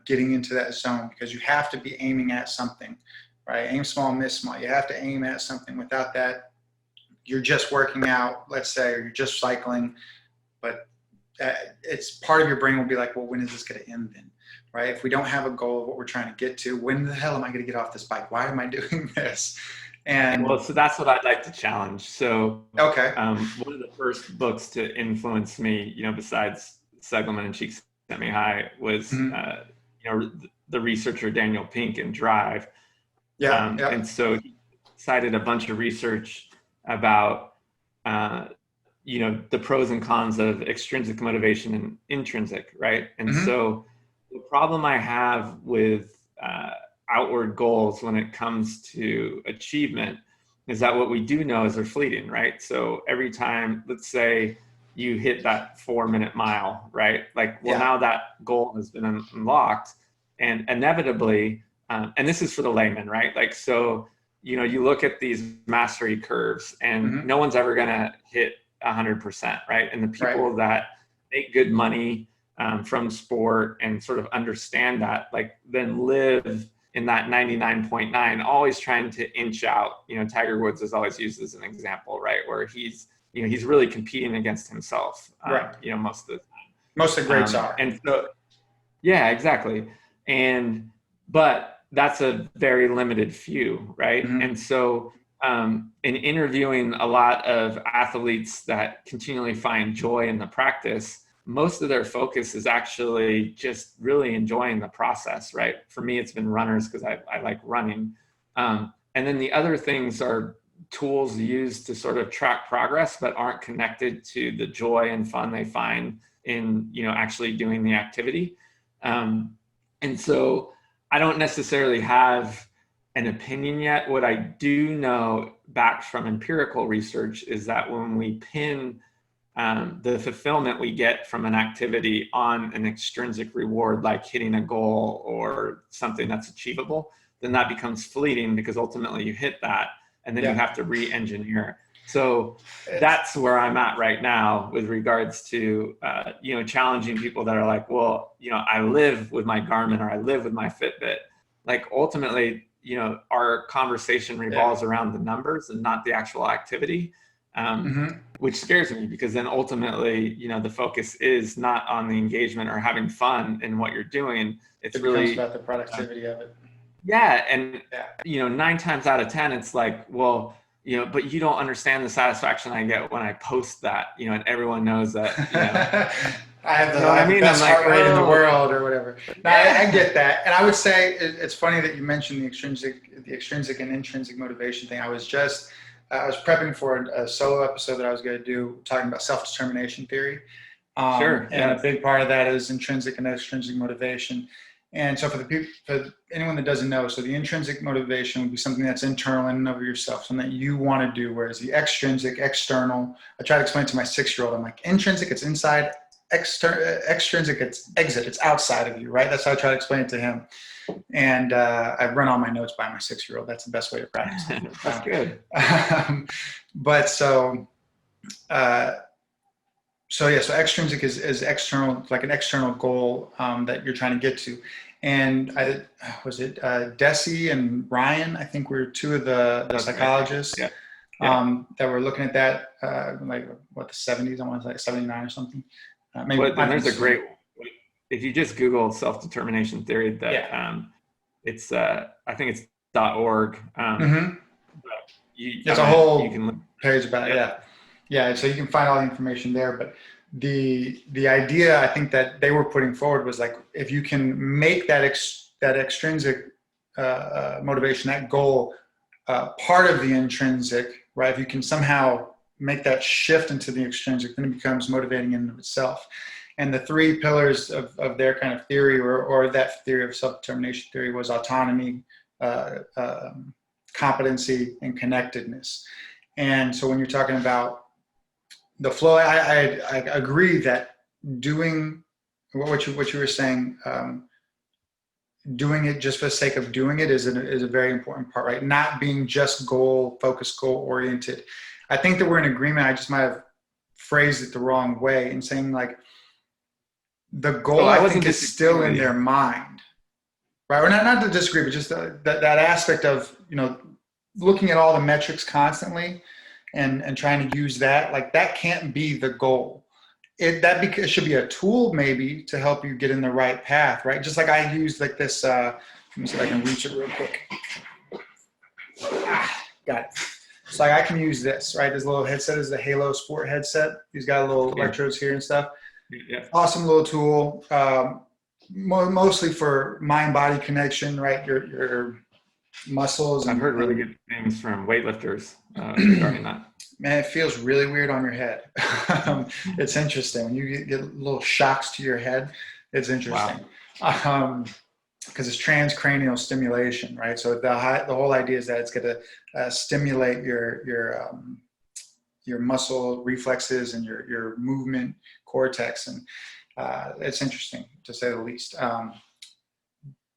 getting into that zone, because you have to be aiming at something, right? Aim small, miss small. You have to aim at something. Without that, you're just working out, let's say, or you're just cycling, but it's part of your brain will be like, well, when is this going to end then? Right? If we don't have a goal of what we're trying to get to, when the hell am I going to get off this bike? Why am I doing this? And well, so that's what I'd like to challenge. So, okay. One of the first books to influence me, besides Seligman and Cheek Set Me High, was, the researcher Daniel Pink in Drive. Yeah. And so he cited a bunch of research about, the pros and cons of extrinsic motivation and intrinsic, right? And so the problem I have with outward goals when it comes to achievement is that what we do know is they're fleeting, right? So every time, let's say you hit that 4-minute mile, right? Like, well, now that goal has been unlocked, and inevitably, and this is for the layman, right? Like, so, you look at these mastery curves and no one's ever going to hit 100%, right? And the people that make good money from sport and sort of understand that, like, then live in that 99.9, always trying to inch out. Tiger Woods is always used as an example, right? Where he's really competing against himself, most of the time. Most of the greats are. And so, yeah, exactly. But that's a very limited few, right? And so, in interviewing a lot of athletes that continually find joy in the practice, most of their focus is actually just really enjoying the process, right? For me, it's been runners because I like running. And then the other things are tools used to sort of track progress, but aren't connected to the joy and fun they find in, actually doing the activity. And so I don't necessarily have an opinion yet. What I do know back from empirical research is that when we pin the fulfillment we get from an activity on an extrinsic reward, like hitting a goal or something that's achievable, then that becomes fleeting, because ultimately you hit that and then you have to re-engineer. So that's where I'm at right now with regards to, challenging people that are like, well, I live with my Garmin or I live with my Fitbit. Like, ultimately, our conversation revolves around the numbers and not the actual activity. Which scares me, because then ultimately, the focus is not on the engagement or having fun in what you're doing. It really about the productivity of it. Yeah. And, 9 times out of 10, it's like, well, but you don't understand the satisfaction I get when I post that, and everyone knows that, I have the best heart rate in the world or whatever. No, I get that. And I would say it's funny that you mentioned the extrinsic and intrinsic motivation thing. I was prepping for a solo episode that I was going to do, talking about self-determination theory. Sure. And a big part of that is intrinsic and extrinsic motivation. And so for anyone that doesn't know, so the intrinsic motivation would be something that's internal in and of yourself, something that you want to do, whereas the extrinsic, external, I try to explain it to my 6-year-old. I'm like, intrinsic, it's inside, extrinsic, it's exit, it's outside of you, right? That's how I try to explain it to him. And I run all my notes by my 6-year-old. That's the best way to practice. That's good. But so extrinsic is external, like an external goal that you're trying to get to. And Deci and Ryan, I think were 2 of the psychologists that were looking at that, like the 70s, I want to say 79 or something. Maybe. But there's a great, if you just Google self-determination theory, that it's I think it's .org. There's a whole page about it. Yeah. So you can find all the information there. But the idea I think that they were putting forward was like, if you can make that extrinsic motivation, that goal, part of the intrinsic, right? If you can somehow make that shift into the extrinsic, then it becomes motivating in and of itself. And the three pillars of their kind of theory, or that theory of self-determination theory, was autonomy, competency, and connectedness. And so when you're talking about the flow, I agree that doing what you were saying, doing it just for the sake of doing it is a very important part, right? Not being just goal-focused, goal-oriented. I think that we're in agreement. I just might have phrased it the wrong way in saying, like, the goal, I think, is still in their mind, right? Or not to disagree, but just that aspect of, looking at all the metrics constantly and trying to use that, like, that can't be the goal. It should be a tool maybe to help you get in the right path, right? Just like I use like this, let me see if I can reach it real quick. Got it. So I can use this, right? This little headset is the Halo Sport headset. He's got little electrodes here and stuff. Yeah. Awesome little tool, mostly for mind-body connection, right? Your muscles. I've heard really good things from weightlifters regarding that. Man, it feels really weird on your head. It's interesting. When you get little shocks to your head, it's interesting. Wow. Because it's transcranial stimulation, right? So the whole idea is that it's going to stimulate your muscle reflexes and your movement cortex, and it's interesting to say the least.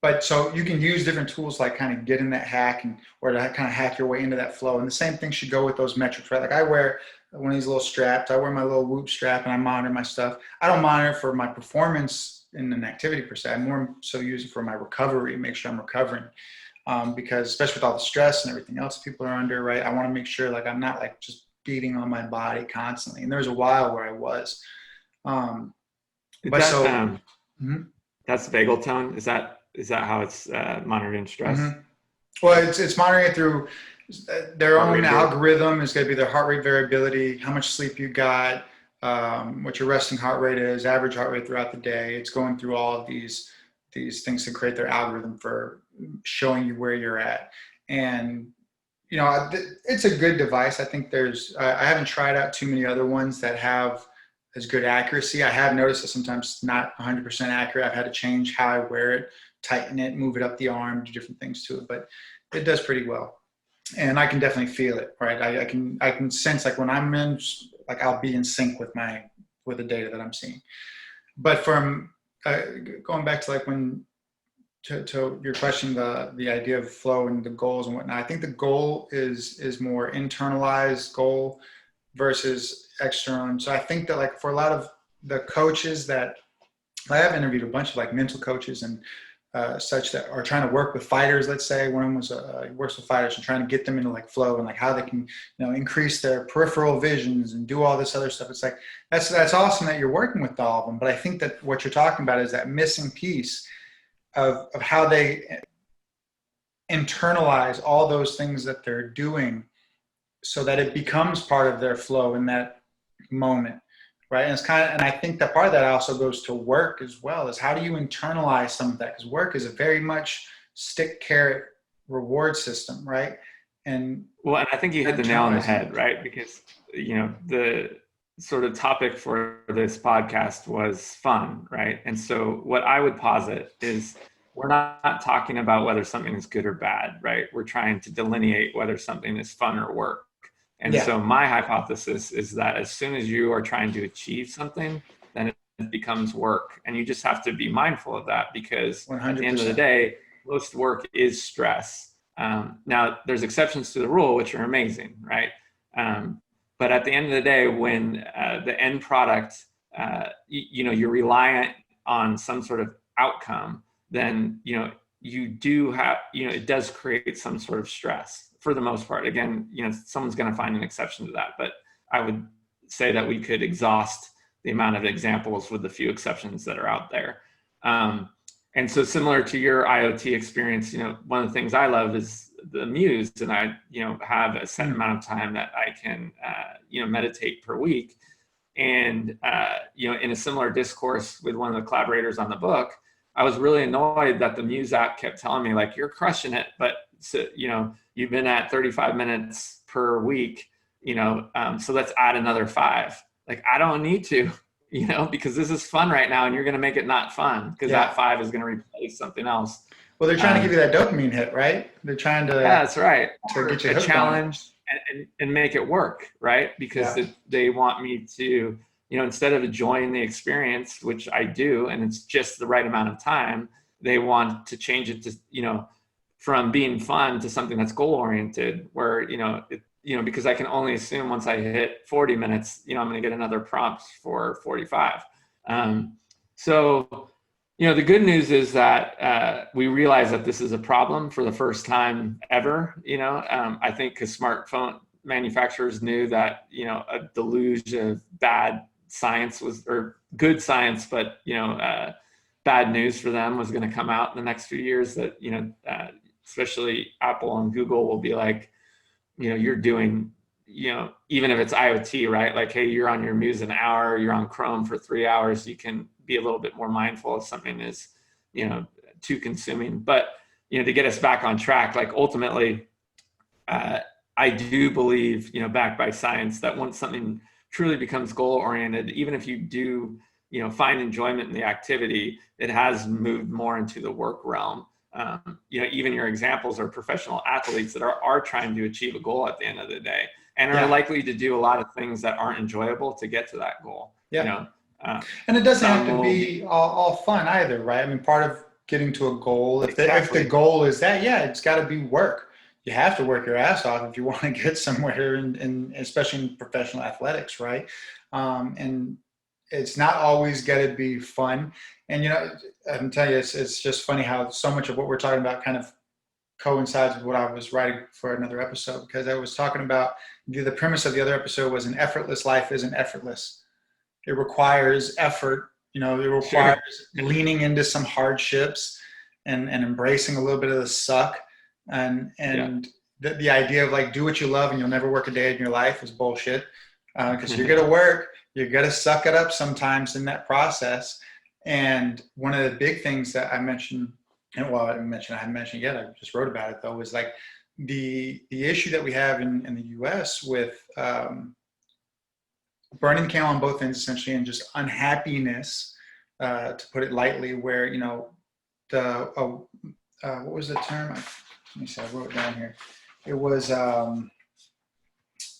But so you can use different tools, like kind of get in that hack or to kind of hack your way into that flow. And the same thing should go with those metrics, right? Like I wear one of these little straps. I wear my little Whoop strap and I monitor my stuff. I don't monitor for my performance in an activity per se. I more so use it for my recovery, make sure I'm recovering. Because especially with all the stress and everything else people are under, right? I want to make sure like I'm not like just beating on my body constantly. And there was a while where I was. That's vagal tone. Is that how it's monitoring stress? Mm-hmm. Well, it's monitoring it through their own algorithm. It's going to be their heart rate variability, how much sleep you got, what your resting heart rate is, average heart rate throughout the day. It's going through all of these things to create their algorithm for showing you where you're at. And, it's a good device. I think I haven't tried out too many other ones that have as good accuracy. I have noticed that sometimes it's not 100% accurate. I've had to change how I wear it, tighten it, move it up the arm, do different things to it, but it does pretty well. And I can definitely feel it, right? I can sense, like, when I'm in, like, I'll be in sync with the data that I'm seeing. But from going back to like to your question, the idea of flow and the goals and whatnot, I think the goal is more internalized goal versus external. So I think that, like, for a lot of the coaches that I have interviewed, a bunch of like mental coaches and such that are trying to work with fighters. Let's say one of them works with fighters and trying to get them into like flow and like how they can, increase their peripheral visions and do all this other stuff. It's like, that's awesome that you're working with all of them. But I think that what you're talking about is that missing piece of how they internalize all those things that they're doing so that it becomes part of their flow in that moment. Right. And and I think that part of that also goes to work as well, is how do you internalize some of that? Because work is a very much stick carrot reward system. Right. And I think you hit the nail on the head, right? Because, the sort of topic for this podcast was fun. Right. And so what I would posit is we're not talking about whether something is good or bad. Right. We're trying to delineate whether something is fun or work. And so my hypothesis is that as soon as you are trying to achieve something, then it becomes work. And you just have to be mindful of that, because 100%. At the end of the day, most work is stress. Now, there's exceptions to the rule, which are amazing, right? But at the end of the day, when the end product, you're reliant on some sort of outcome, then, you do have, it does create some sort of stress. For the most part. Again, someone's going to find an exception to that, but I would say that we could exhaust the amount of examples with the few exceptions that are out there. And so similar to your IoT experience, one of the things I love is the Muse, and I, have a set amount of time that I can, meditate per week. And, in a similar discourse with one of the collaborators on the book, I was really annoyed that the Muse app kept telling me, like, you're crushing it, but you've been at 35 minutes per week, so let's add another 5. Like, I don't need to, because this is fun right now and you're going to make it not fun because Yeah. that 5 is going to replace something else. Well, they're trying to give Um, you that dopamine hit, right? They're trying yeah, that's right. to Or get you a hooked on it. challenge and make it work, right? Because Yeah. they want me to, instead of enjoying the experience, which I do, and it's just the right amount of time, they want to change it to, from being fun to something that's goal oriented, where, because I can only assume once I hit 40 minutes, I'm going to get another prompt for 45. So, the good news is that we realize that this is a problem for the first time ever. I think because smartphone manufacturers knew that a deluge of bad science or good science, but bad news for them was going to come out in the next few years. That especially Apple and Google will be like, you're doing, even if it's IoT, right? Like, hey, you're on your Muse an hour, you're on Chrome for 3 hours, you can be a little bit more mindful if something is, too consuming. But, to get us back on track, like ultimately, I do believe, backed by science, that once something truly becomes goal oriented, even if you do, find enjoyment in the activity, it has moved more into the work realm. Even your examples are professional athletes that are trying to achieve a goal at the end of the day and are likely to do a lot of things that aren't enjoyable to get to that goal. Yeah. And it doesn't have to be all fun either, right? I mean, part of getting to a goal, if the goal is that, it's got to be work. You have to work your ass off if you want to get somewhere, in especially in professional athletics, right? And it's not always got to be fun. And, I'm telling you, it's just funny how so much of what we're talking about kind of coincides with what I was writing for another episode, because I was talking about the premise of the other episode was an effortless life isn't effortless. It requires effort. It requires leaning into some hardships and embracing a little bit of the suck. And the idea of like, do what you love and you'll never work a day in your life is bullshit. Because you're going to work, you're going to suck it up sometimes in that process. And one of the big things that I mentioned, I haven't mentioned yet, I just wrote about it though, was like the issue that we have in the US with burning the candle on both ends, essentially, and just unhappiness, to put it lightly, where, what was the term? Let me see, I wrote it down here. It was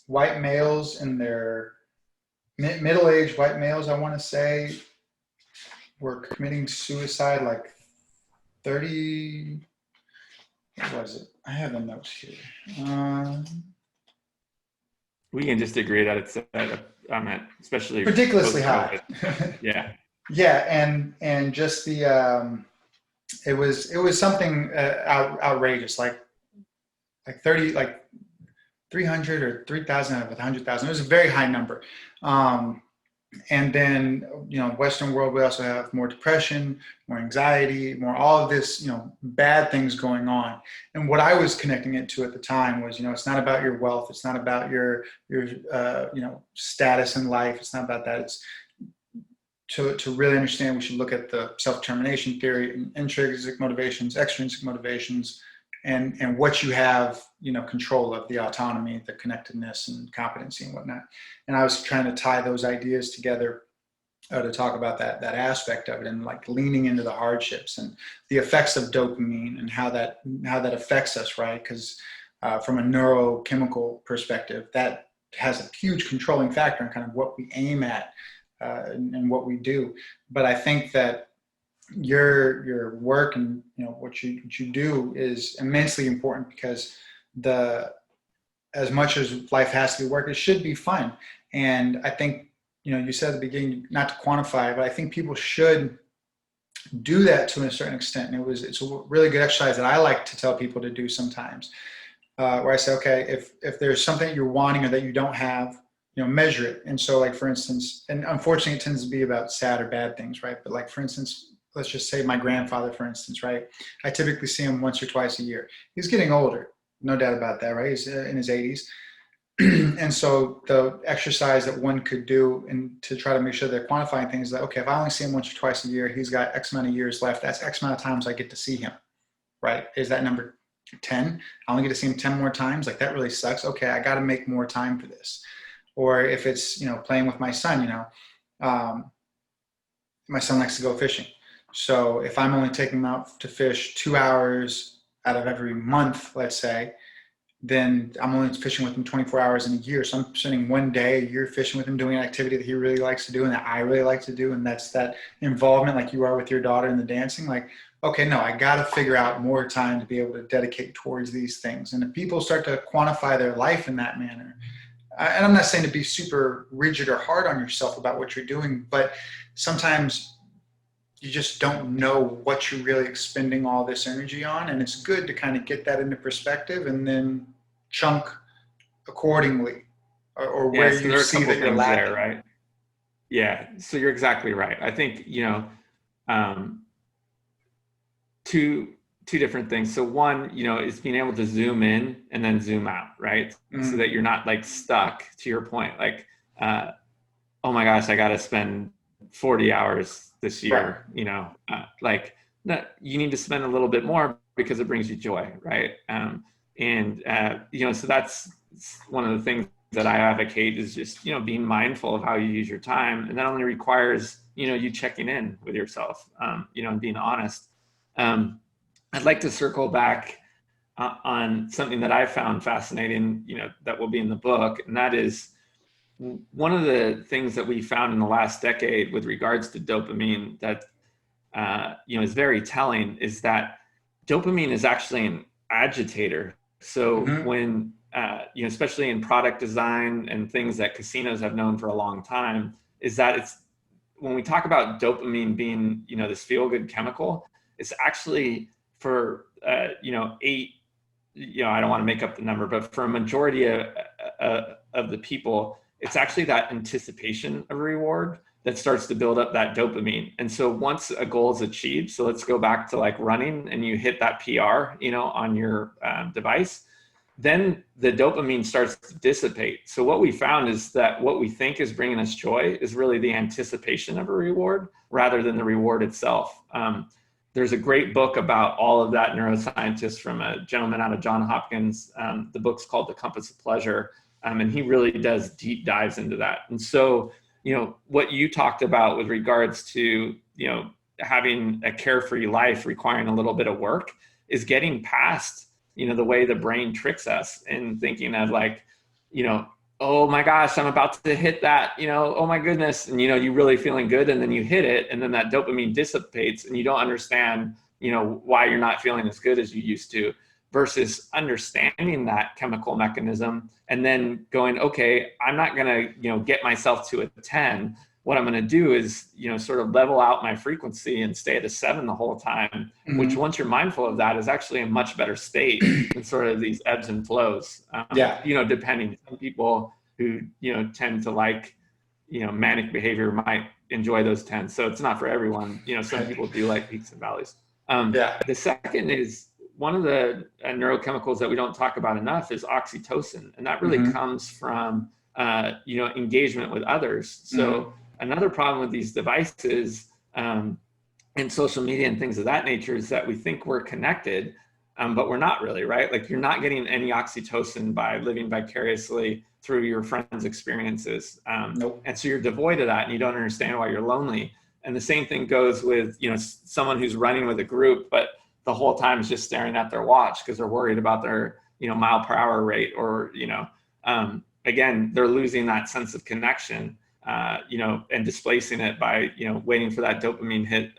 white males in their middle-aged white males, I want to say, were committing suicide like 30, what was it? I have the notes here. We can just agree that it's especially ridiculously high. Yeah. Yeah, and just the it was something outrageous, like 30, like 300 or 3,000 out of 100,000. It was a very high number. And then, Western world, we also have more depression, more anxiety, more all of this, bad things going on. And what I was connecting it to at the time was, it's not about your wealth. It's not about your status in life. It's not about that. It's to really understand, we should look at the self-determination theory, intrinsic motivations, extrinsic motivations, and what you have, control of, the autonomy, the connectedness and competency and whatnot. And I was trying to tie those ideas together to talk about that aspect of it, and like leaning into the hardships and the effects of dopamine and how that affects us, right? Because from a neurochemical perspective, that has a huge controlling factor in kind of what we aim at and what we do. But I think that your work and what you do is immensely important, because as much as life has to be work, it should be fun. And I think you said at the beginning, not to quantify, but I think people should do that to a certain extent. And it's a really good exercise that I like to tell people to do sometimes, where I say, okay, if there's something you're wanting or that you don't have, measure it. And so, like, for instance, and unfortunately it tends to be about sad or bad things, right? But like, for instance, let's just say my grandfather, for instance, right? I typically see him once or twice a year. He's getting older, no doubt about that, right? He's in his 80s. And so the exercise that one could do, and to try to make sure they're quantifying things, like, okay, if I only see him once or twice a year, he's got X amount of years left. That's X amount of times I get to see him, right? Is that number 10? I only get to see him 10 more times. Like, that really sucks. Okay, I got to make more time for this. Or if it's, playing with my son, my son likes to go fishing. So if I'm only taking him out to fish 2 hours out of every month, let's say, then I'm only fishing with him 24 hours in a year. So I'm spending one day a year fishing with him, doing an activity that he really likes to do and that I really like to do. And that's that involvement, like you are with your daughter in the dancing. Like, okay, no, I got to figure out more time to be able to dedicate towards these things. And if people start to quantify their life in that manner, and I'm not saying to be super rigid or hard on yourself about what you're doing, but sometimes you just don't know what you're really expending all this energy on. And it's good to kind of get that into perspective and then chunk accordingly, or Yeah, where so you there are a see couple that you're things there, lacking. right? Yeah, so you're exactly right. I think, um, two different things. So one, is being able to zoom in and then zoom out, right? So Mm, that you're not like stuck, to your point, like, oh my gosh, I got to spend 40 hours this right. year, like that you need to spend a little bit more because it brings you joy, right? So that's one of the things that I advocate is just, being mindful of how you use your time. And that only requires, you checking in with yourself, and being honest. Um, I'd like to circle back on something that I found fascinating, that will be in the book, and that is one of the things that we found in the last decade with regards to dopamine that is very telling is that dopamine is actually an agitator. So Mm-hmm. when especially in product design and things that casinos have known for a long time, is that it's when we talk about dopamine being this feel good chemical, it's actually for eight, I don't want to make up the number, but for a majority of the people, it's actually that anticipation of reward that starts to build up that dopamine. And so once a goal is achieved, so let's go back to like running and you hit that PR, on your device, then the dopamine starts to dissipate. So what we found is that what we think is bringing us joy is really the anticipation of a reward rather than the reward itself. There's a great book about all of that, neuroscientist from a gentleman out of Johns Hopkins. The book's called The Compass of Pleasure. And he really does deep dives into that. And so, what you talked about with regards to, having a carefree life requiring a little bit of work is getting past, the way the brain tricks us and thinking of like, oh my gosh, I'm about to hit that, oh my goodness. And, you really feeling good. And then you hit it. And then that dopamine dissipates and you don't understand, why you're not feeling as good as you used to, versus understanding that chemical mechanism and then going, okay, I'm not going to, get myself to a 10. What I'm going to do is, sort of level out my frequency and stay at a 7 the whole time, which Mm-hmm. once you're mindful of that is actually a much better state than sort of these ebbs and flows. Yeah. Depending, some people who, tend to like, manic behavior might enjoy those 10s. So it's not for everyone. Some people do like peaks and valleys. Yeah. The second is one of the neurochemicals that we don't talk about enough is oxytocin. And that really Mm-hmm. comes from, engagement with others. Mm-hmm. So another problem with these devices and social media and things of that nature is that we think we're connected, but we're not really, right? Like you're not getting any oxytocin by living vicariously through your friends' experiences. Nope. And so you're devoid of that and you don't understand why you're lonely. And the same thing goes with, someone who's running with a group, but the whole time is just staring at their watch because they're worried about their, mile per hour rate, or, again, they're losing that sense of connection, and displacing it by, waiting for that dopamine hit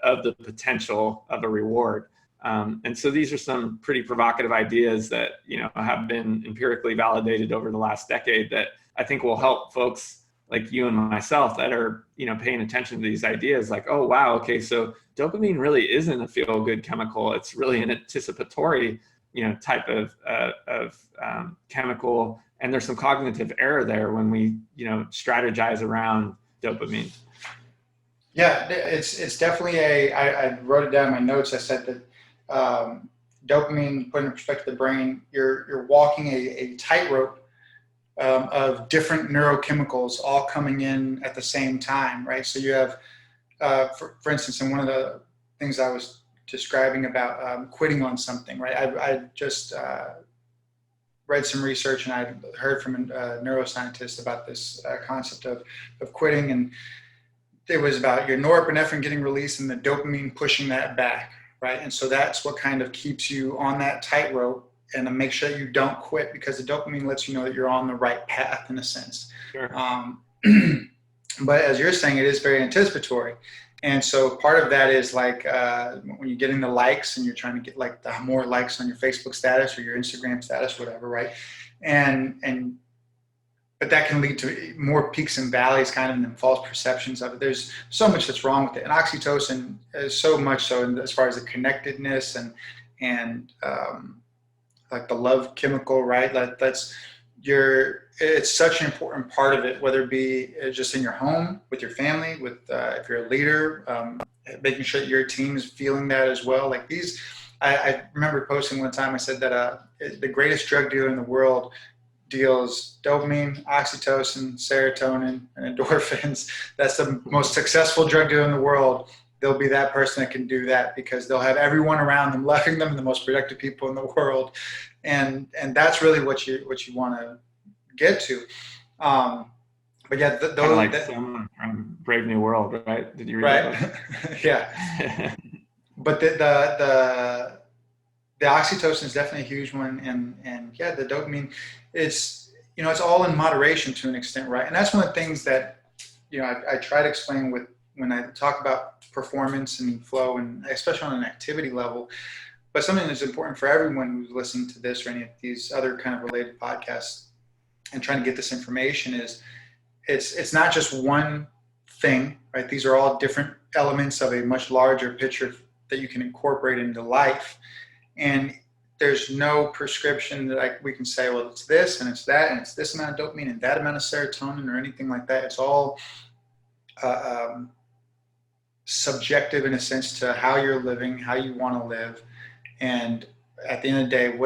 of the potential of a reward. And so these are some pretty provocative ideas that, have been empirically validated over the last decade that I think will help folks like you and myself that are, paying attention to these ideas like, oh, wow, okay, so dopamine really isn't a feel-good chemical. It's really an anticipatory, type of chemical. And there's some cognitive error there when we, strategize around dopamine. Yeah, it's definitely I wrote it down in my notes. I said that dopamine, put in perspective the brain, you're walking a tightrope of different neurochemicals all coming in at the same time, right? So you have, for instance, in one of the things I was describing about quitting on something, right? I just read some research and I heard from a neuroscientist about this concept of quitting, and it was about your norepinephrine getting released and the dopamine pushing that back, right? And so that's what kind of keeps you on that tightrope, and to make sure you don't quit, because the dopamine lets you know that you're on the right path in a sense. Sure. But as you're saying, it is very anticipatory. And so part of that is like when you're getting the likes and you're trying to get like the more likes on your Facebook status or your Instagram status, whatever, right? But that can lead to more peaks and valleys, kind of, and false perceptions of it. There's so much that's wrong with it. And oxytocin is so much so as far as the connectedness and like the love chemical, right? It's such an important part of it, whether it be just in your home, with your family, with if you're a leader, making sure that your team is feeling that as well. Like I remember posting one time, I said that the greatest drug dealer in the world deals dopamine, oxytocin, serotonin, and endorphins. That's the most successful drug dealer in the world. They'll be that person that can do that, because they'll have everyone around them loving them and the most productive people in the world. And that's really what you want to get to. But yeah, kind of like someone from Brave New World, right? Did you read that? Yeah. But the oxytocin is definitely a huge one, and yeah, the dopamine, it's all in moderation to an extent, right? And that's one of the things that I try to explain when I talk about performance and flow, and especially on an activity level. But something that's important for everyone who's listening to this or any of these other kind of related podcasts and trying to get this information is it's not just one thing, right? These are all different elements of a much larger picture that you can incorporate into life. And there's no prescription that we can say, well, it's this and it's that and it's this amount of dopamine and that amount of serotonin or anything like that. It's all subjective in a sense to how you're living, how you want to live. And at the end of the day,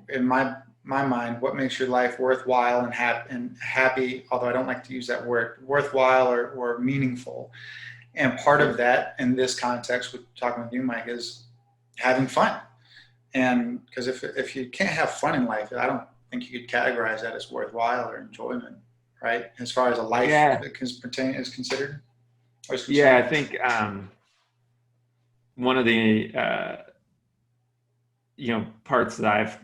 in my mind, what makes your life worthwhile and happy, although I don't like to use that word, worthwhile or meaningful. And part of that in this context, with talking with you, Mike, is having fun. And because if you can't have fun in life, I don't think you could categorize that as worthwhile or enjoyment, right? As far as a life is considered. Yeah, I think one of the parts that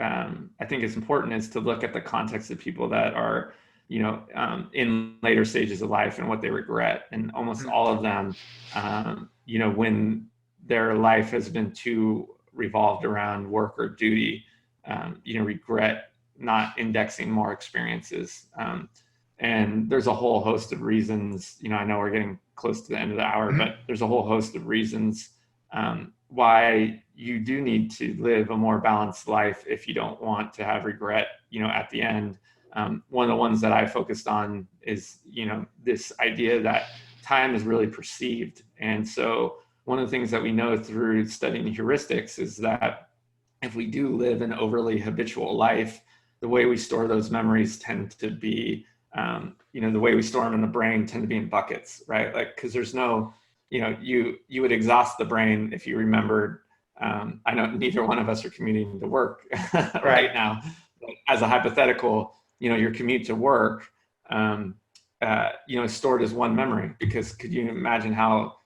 I think is important is to look at the context of people that are in later stages of life and what they regret. And almost all of them, when their life has been too revolved around work or duty, regret not indexing more experiences. And there's a whole host of reasons, I know we're getting close to the end of the hour, but there's a whole host of reasons why you do need to live a more balanced life if you don't want to have regret, at the end. One of the ones that I focused on is, this idea that time is really perceived. And so one of the things that we know through studying heuristics is that if we do live an overly habitual life, the way we store those memories tend to be, the way we store them in the brain tend to be in buckets, right? Like, because there's no, you would exhaust the brain if you remembered. I know neither one of us are commuting to work right now. But as a hypothetical, your commute to work, is stored as one memory, because could you imagine how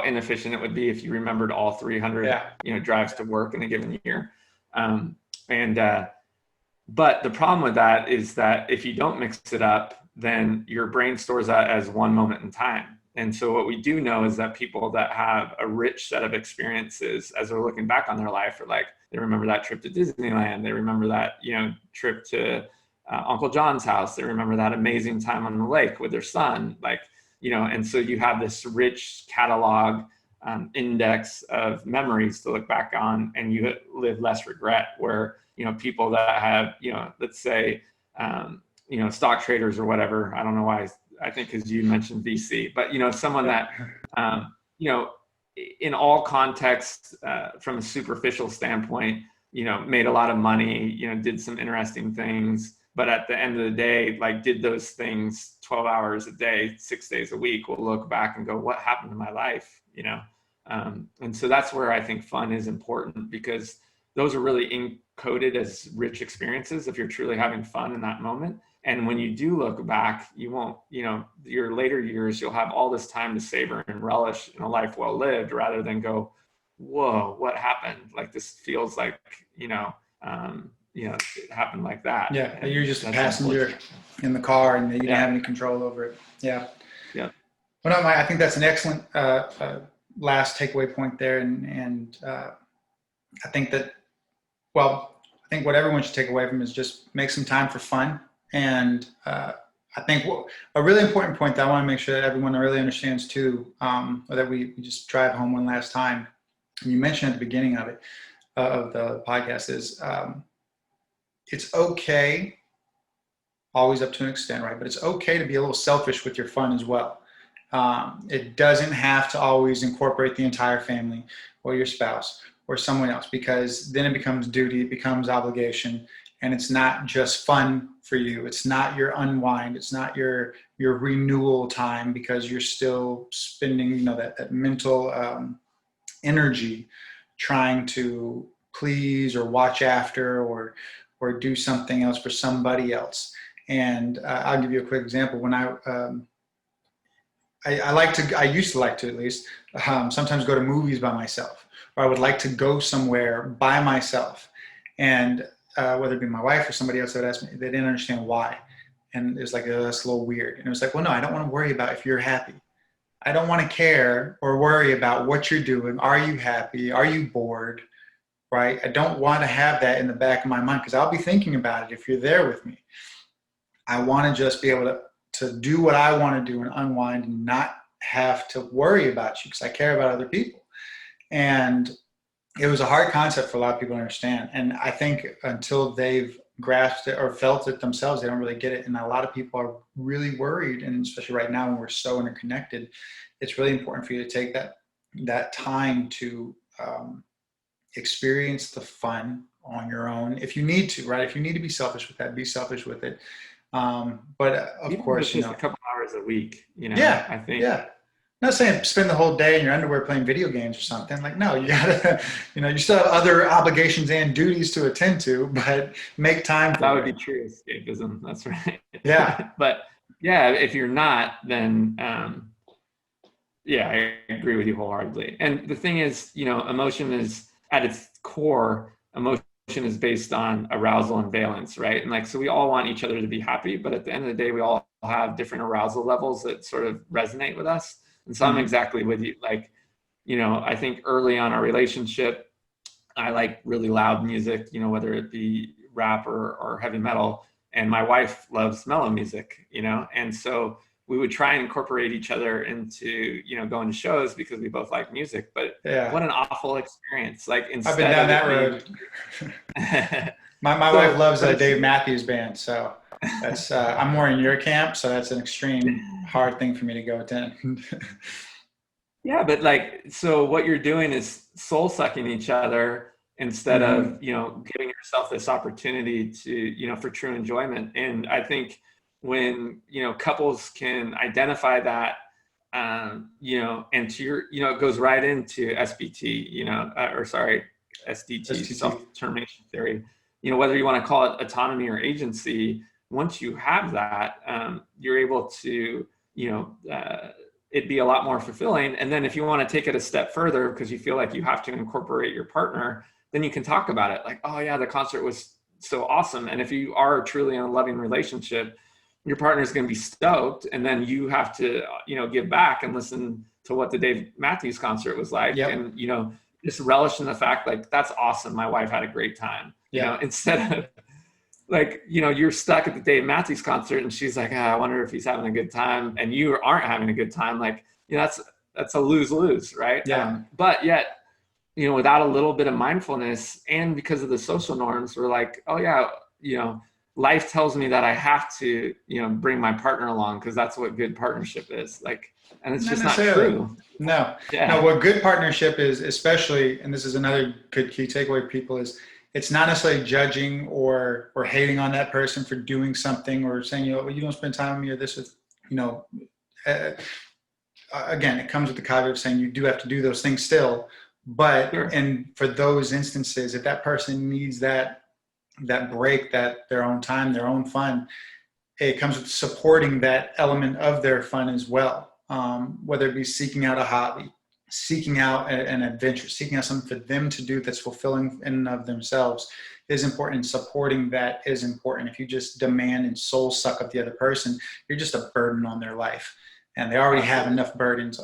inefficient it would be if you remembered all 300, drives to work in a given year. But the problem with that is that if you don't mix it up, then your brain stores that as one moment in time. And so what we do know is that people that have a rich set of experiences as they're looking back on their life, are like, they remember that trip to Disneyland, they remember that, trip to Uncle John's house, they remember that amazing time on the lake with their son, and so you have this rich catalog, index of memories to look back on, and you live less regret, where, people that have, let's say, stock traders or whatever, I don't know why, I think because you mentioned VC, but, someone that, in all contexts, from a superficial standpoint, made a lot of money, did some interesting things, but at the end of the day, did those things 12 hours a day, 6 days a week, will look back and go, what happened to my life? And so that's where I think fun is important, because those are really encoded as rich experiences if you're truly having fun in that moment. And when you do look back, you won't, your later years, you'll have all this time to savor and relish in a life well lived, rather than go, whoa, what happened? Like, this feels like, it happened like that. Yeah, And you're just a passenger in the car, and you didn't have any control over it. Yeah. Yeah. Well, no, I think that's an excellent last takeaway point there, and I think that, I think what everyone should take away from is just make some time for fun. And I think a really important point that I want to make sure that everyone really understands too, or that we just drive home one last time, and you mentioned at the beginning of it, of the podcast, is it's okay, always up to an extent, right? But it's okay to be a little selfish with your fun as well. It doesn't have to always incorporate the entire family or your spouse or someone else, because then it becomes duty, it becomes obligation, and it's not just fun for you. It's not your unwind. It's not your renewal time, because you're still spending, that mental energy trying to please or watch after or do something else for somebody else. And I'll give you a quick example. When I used to like to, at least, sometimes go to movies by myself, or I would like to go somewhere by myself. And whether it be my wife or somebody else that asked me, they didn't understand why. And it was like, oh, that's a little weird. And it was like, well, no, I don't want to worry about if you're happy. I don't want to care or worry about what you're doing. Are you happy? Are you bored? Right? I don't want to have that in the back of my mind, because I'll be thinking about it if you're there with me. I want to just be able to do what I want to do and unwind, and not have to worry about you, because I care about other people. And it was a hard concept for a lot of people to understand. And I think until they've grasped it or felt it themselves, they don't really get it. And a lot of people are really worried, and especially right now when we're so interconnected, it's really important for you to take that time to experience the fun on your own. If you need to, right? If you need to be selfish with that, be selfish with it. But of Even course, just a couple hours a week, yeah, I think. Yeah. Not saying spend the whole day in your underwear playing video games or something. Like, no, you gotta, you still have other obligations and duties to attend to, but make time for that would be true escapism. That's right. Yeah. But yeah, if you're not, then I agree with you wholeheartedly. And the thing is, emotion is at its core, emotion is based on arousal and valence, right? And so we all want each other to be happy, but at the end of the day, we all have different arousal levels that sort of resonate with us. And so I'm exactly with you. I think early on our relationship, I like really loud music, whether it be rap or heavy metal. And my wife loves mellow music, and so we would try and incorporate each other into, going to shows, because we both like music. But what an awful experience. Instead I've been down that road. My wife loves Dave Matthews Band. So that's, I'm more in your camp. So that's an extreme hard thing for me to go attend. Yeah. But so what you're doing is soul sucking each other instead of, giving yourself this opportunity to, for true enjoyment. And I think when, couples can identify that, and to your, it goes right into SBT, SDT, self-determination theory, whether you want to call it autonomy or agency. Once you have that, you're able to, it'd be a lot more fulfilling. And then if you want to take it a step further, because you feel like you have to incorporate your partner, then you can talk about it. Like, oh yeah, the concert was so awesome. And if you are truly in a loving relationship, your partner is going to be stoked, and then you have to, give back and listen to what the Dave Matthews concert was like. Yep. And, just relish in the fact, that's awesome. My wife had a great time, instead of you're stuck at the Dave Matthews concert and she's like, I wonder if he's having a good time. And you aren't having a good time. That's a lose-lose, right? Yeah. But yet, without a little bit of mindfulness, and because of the social norms, we're like, oh yeah, life tells me that I have to, bring my partner along, because that's what good partnership is. And it's just not true. No. Yeah. No, what good partnership is, especially, and this is another good key takeaway, people, is it's not necessarily judging or hating on that person for doing something, or saying, you don't spend time with me, or this is, again, it comes with the caveat of saying you do have to do those things still. But, sure. And for those instances, if that person needs that break, that their own time, their own fun, it comes with supporting that element of their fun as well. Whether it be seeking out a hobby, seeking out an adventure, seeking out something for them to do that's fulfilling in and of themselves is important. Supporting that is important. If you just demand and soul suck up the other person, you're just a burden on their life, and they already have enough burdens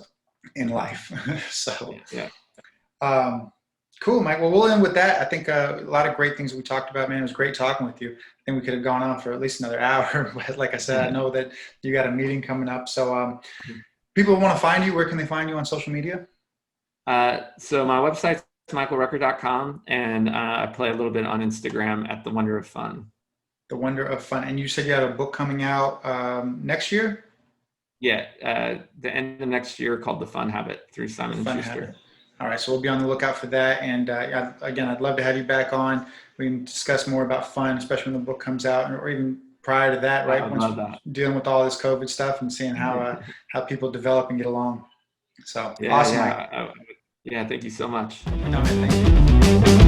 in life. So, yeah. Cool, Mike. Well, we'll end with that. I think a lot of great things we talked about, man. It was great talking with you. I think we could have gone on for at least another hour. But like I said, I know that you got a meeting coming up. So people want to find you. Where can they find you on social media? So my website's michaelrucker.com, and I play a little bit on Instagram at The Wonder of Fun. The Wonder of Fun. And you said you had a book coming out next year? Yeah, the end of next year, called The Fun Habit through Simon & Schuster. Habit. All right, so we'll be on the lookout for that. And again, I'd love to have you back on. We can discuss more about fun, especially when the book comes out, or even prior to that, right? Love that. Dealing with all this COVID stuff and seeing how people develop and get along. So yeah, awesome. Yeah, yeah, thank you so much. No, man, thank you.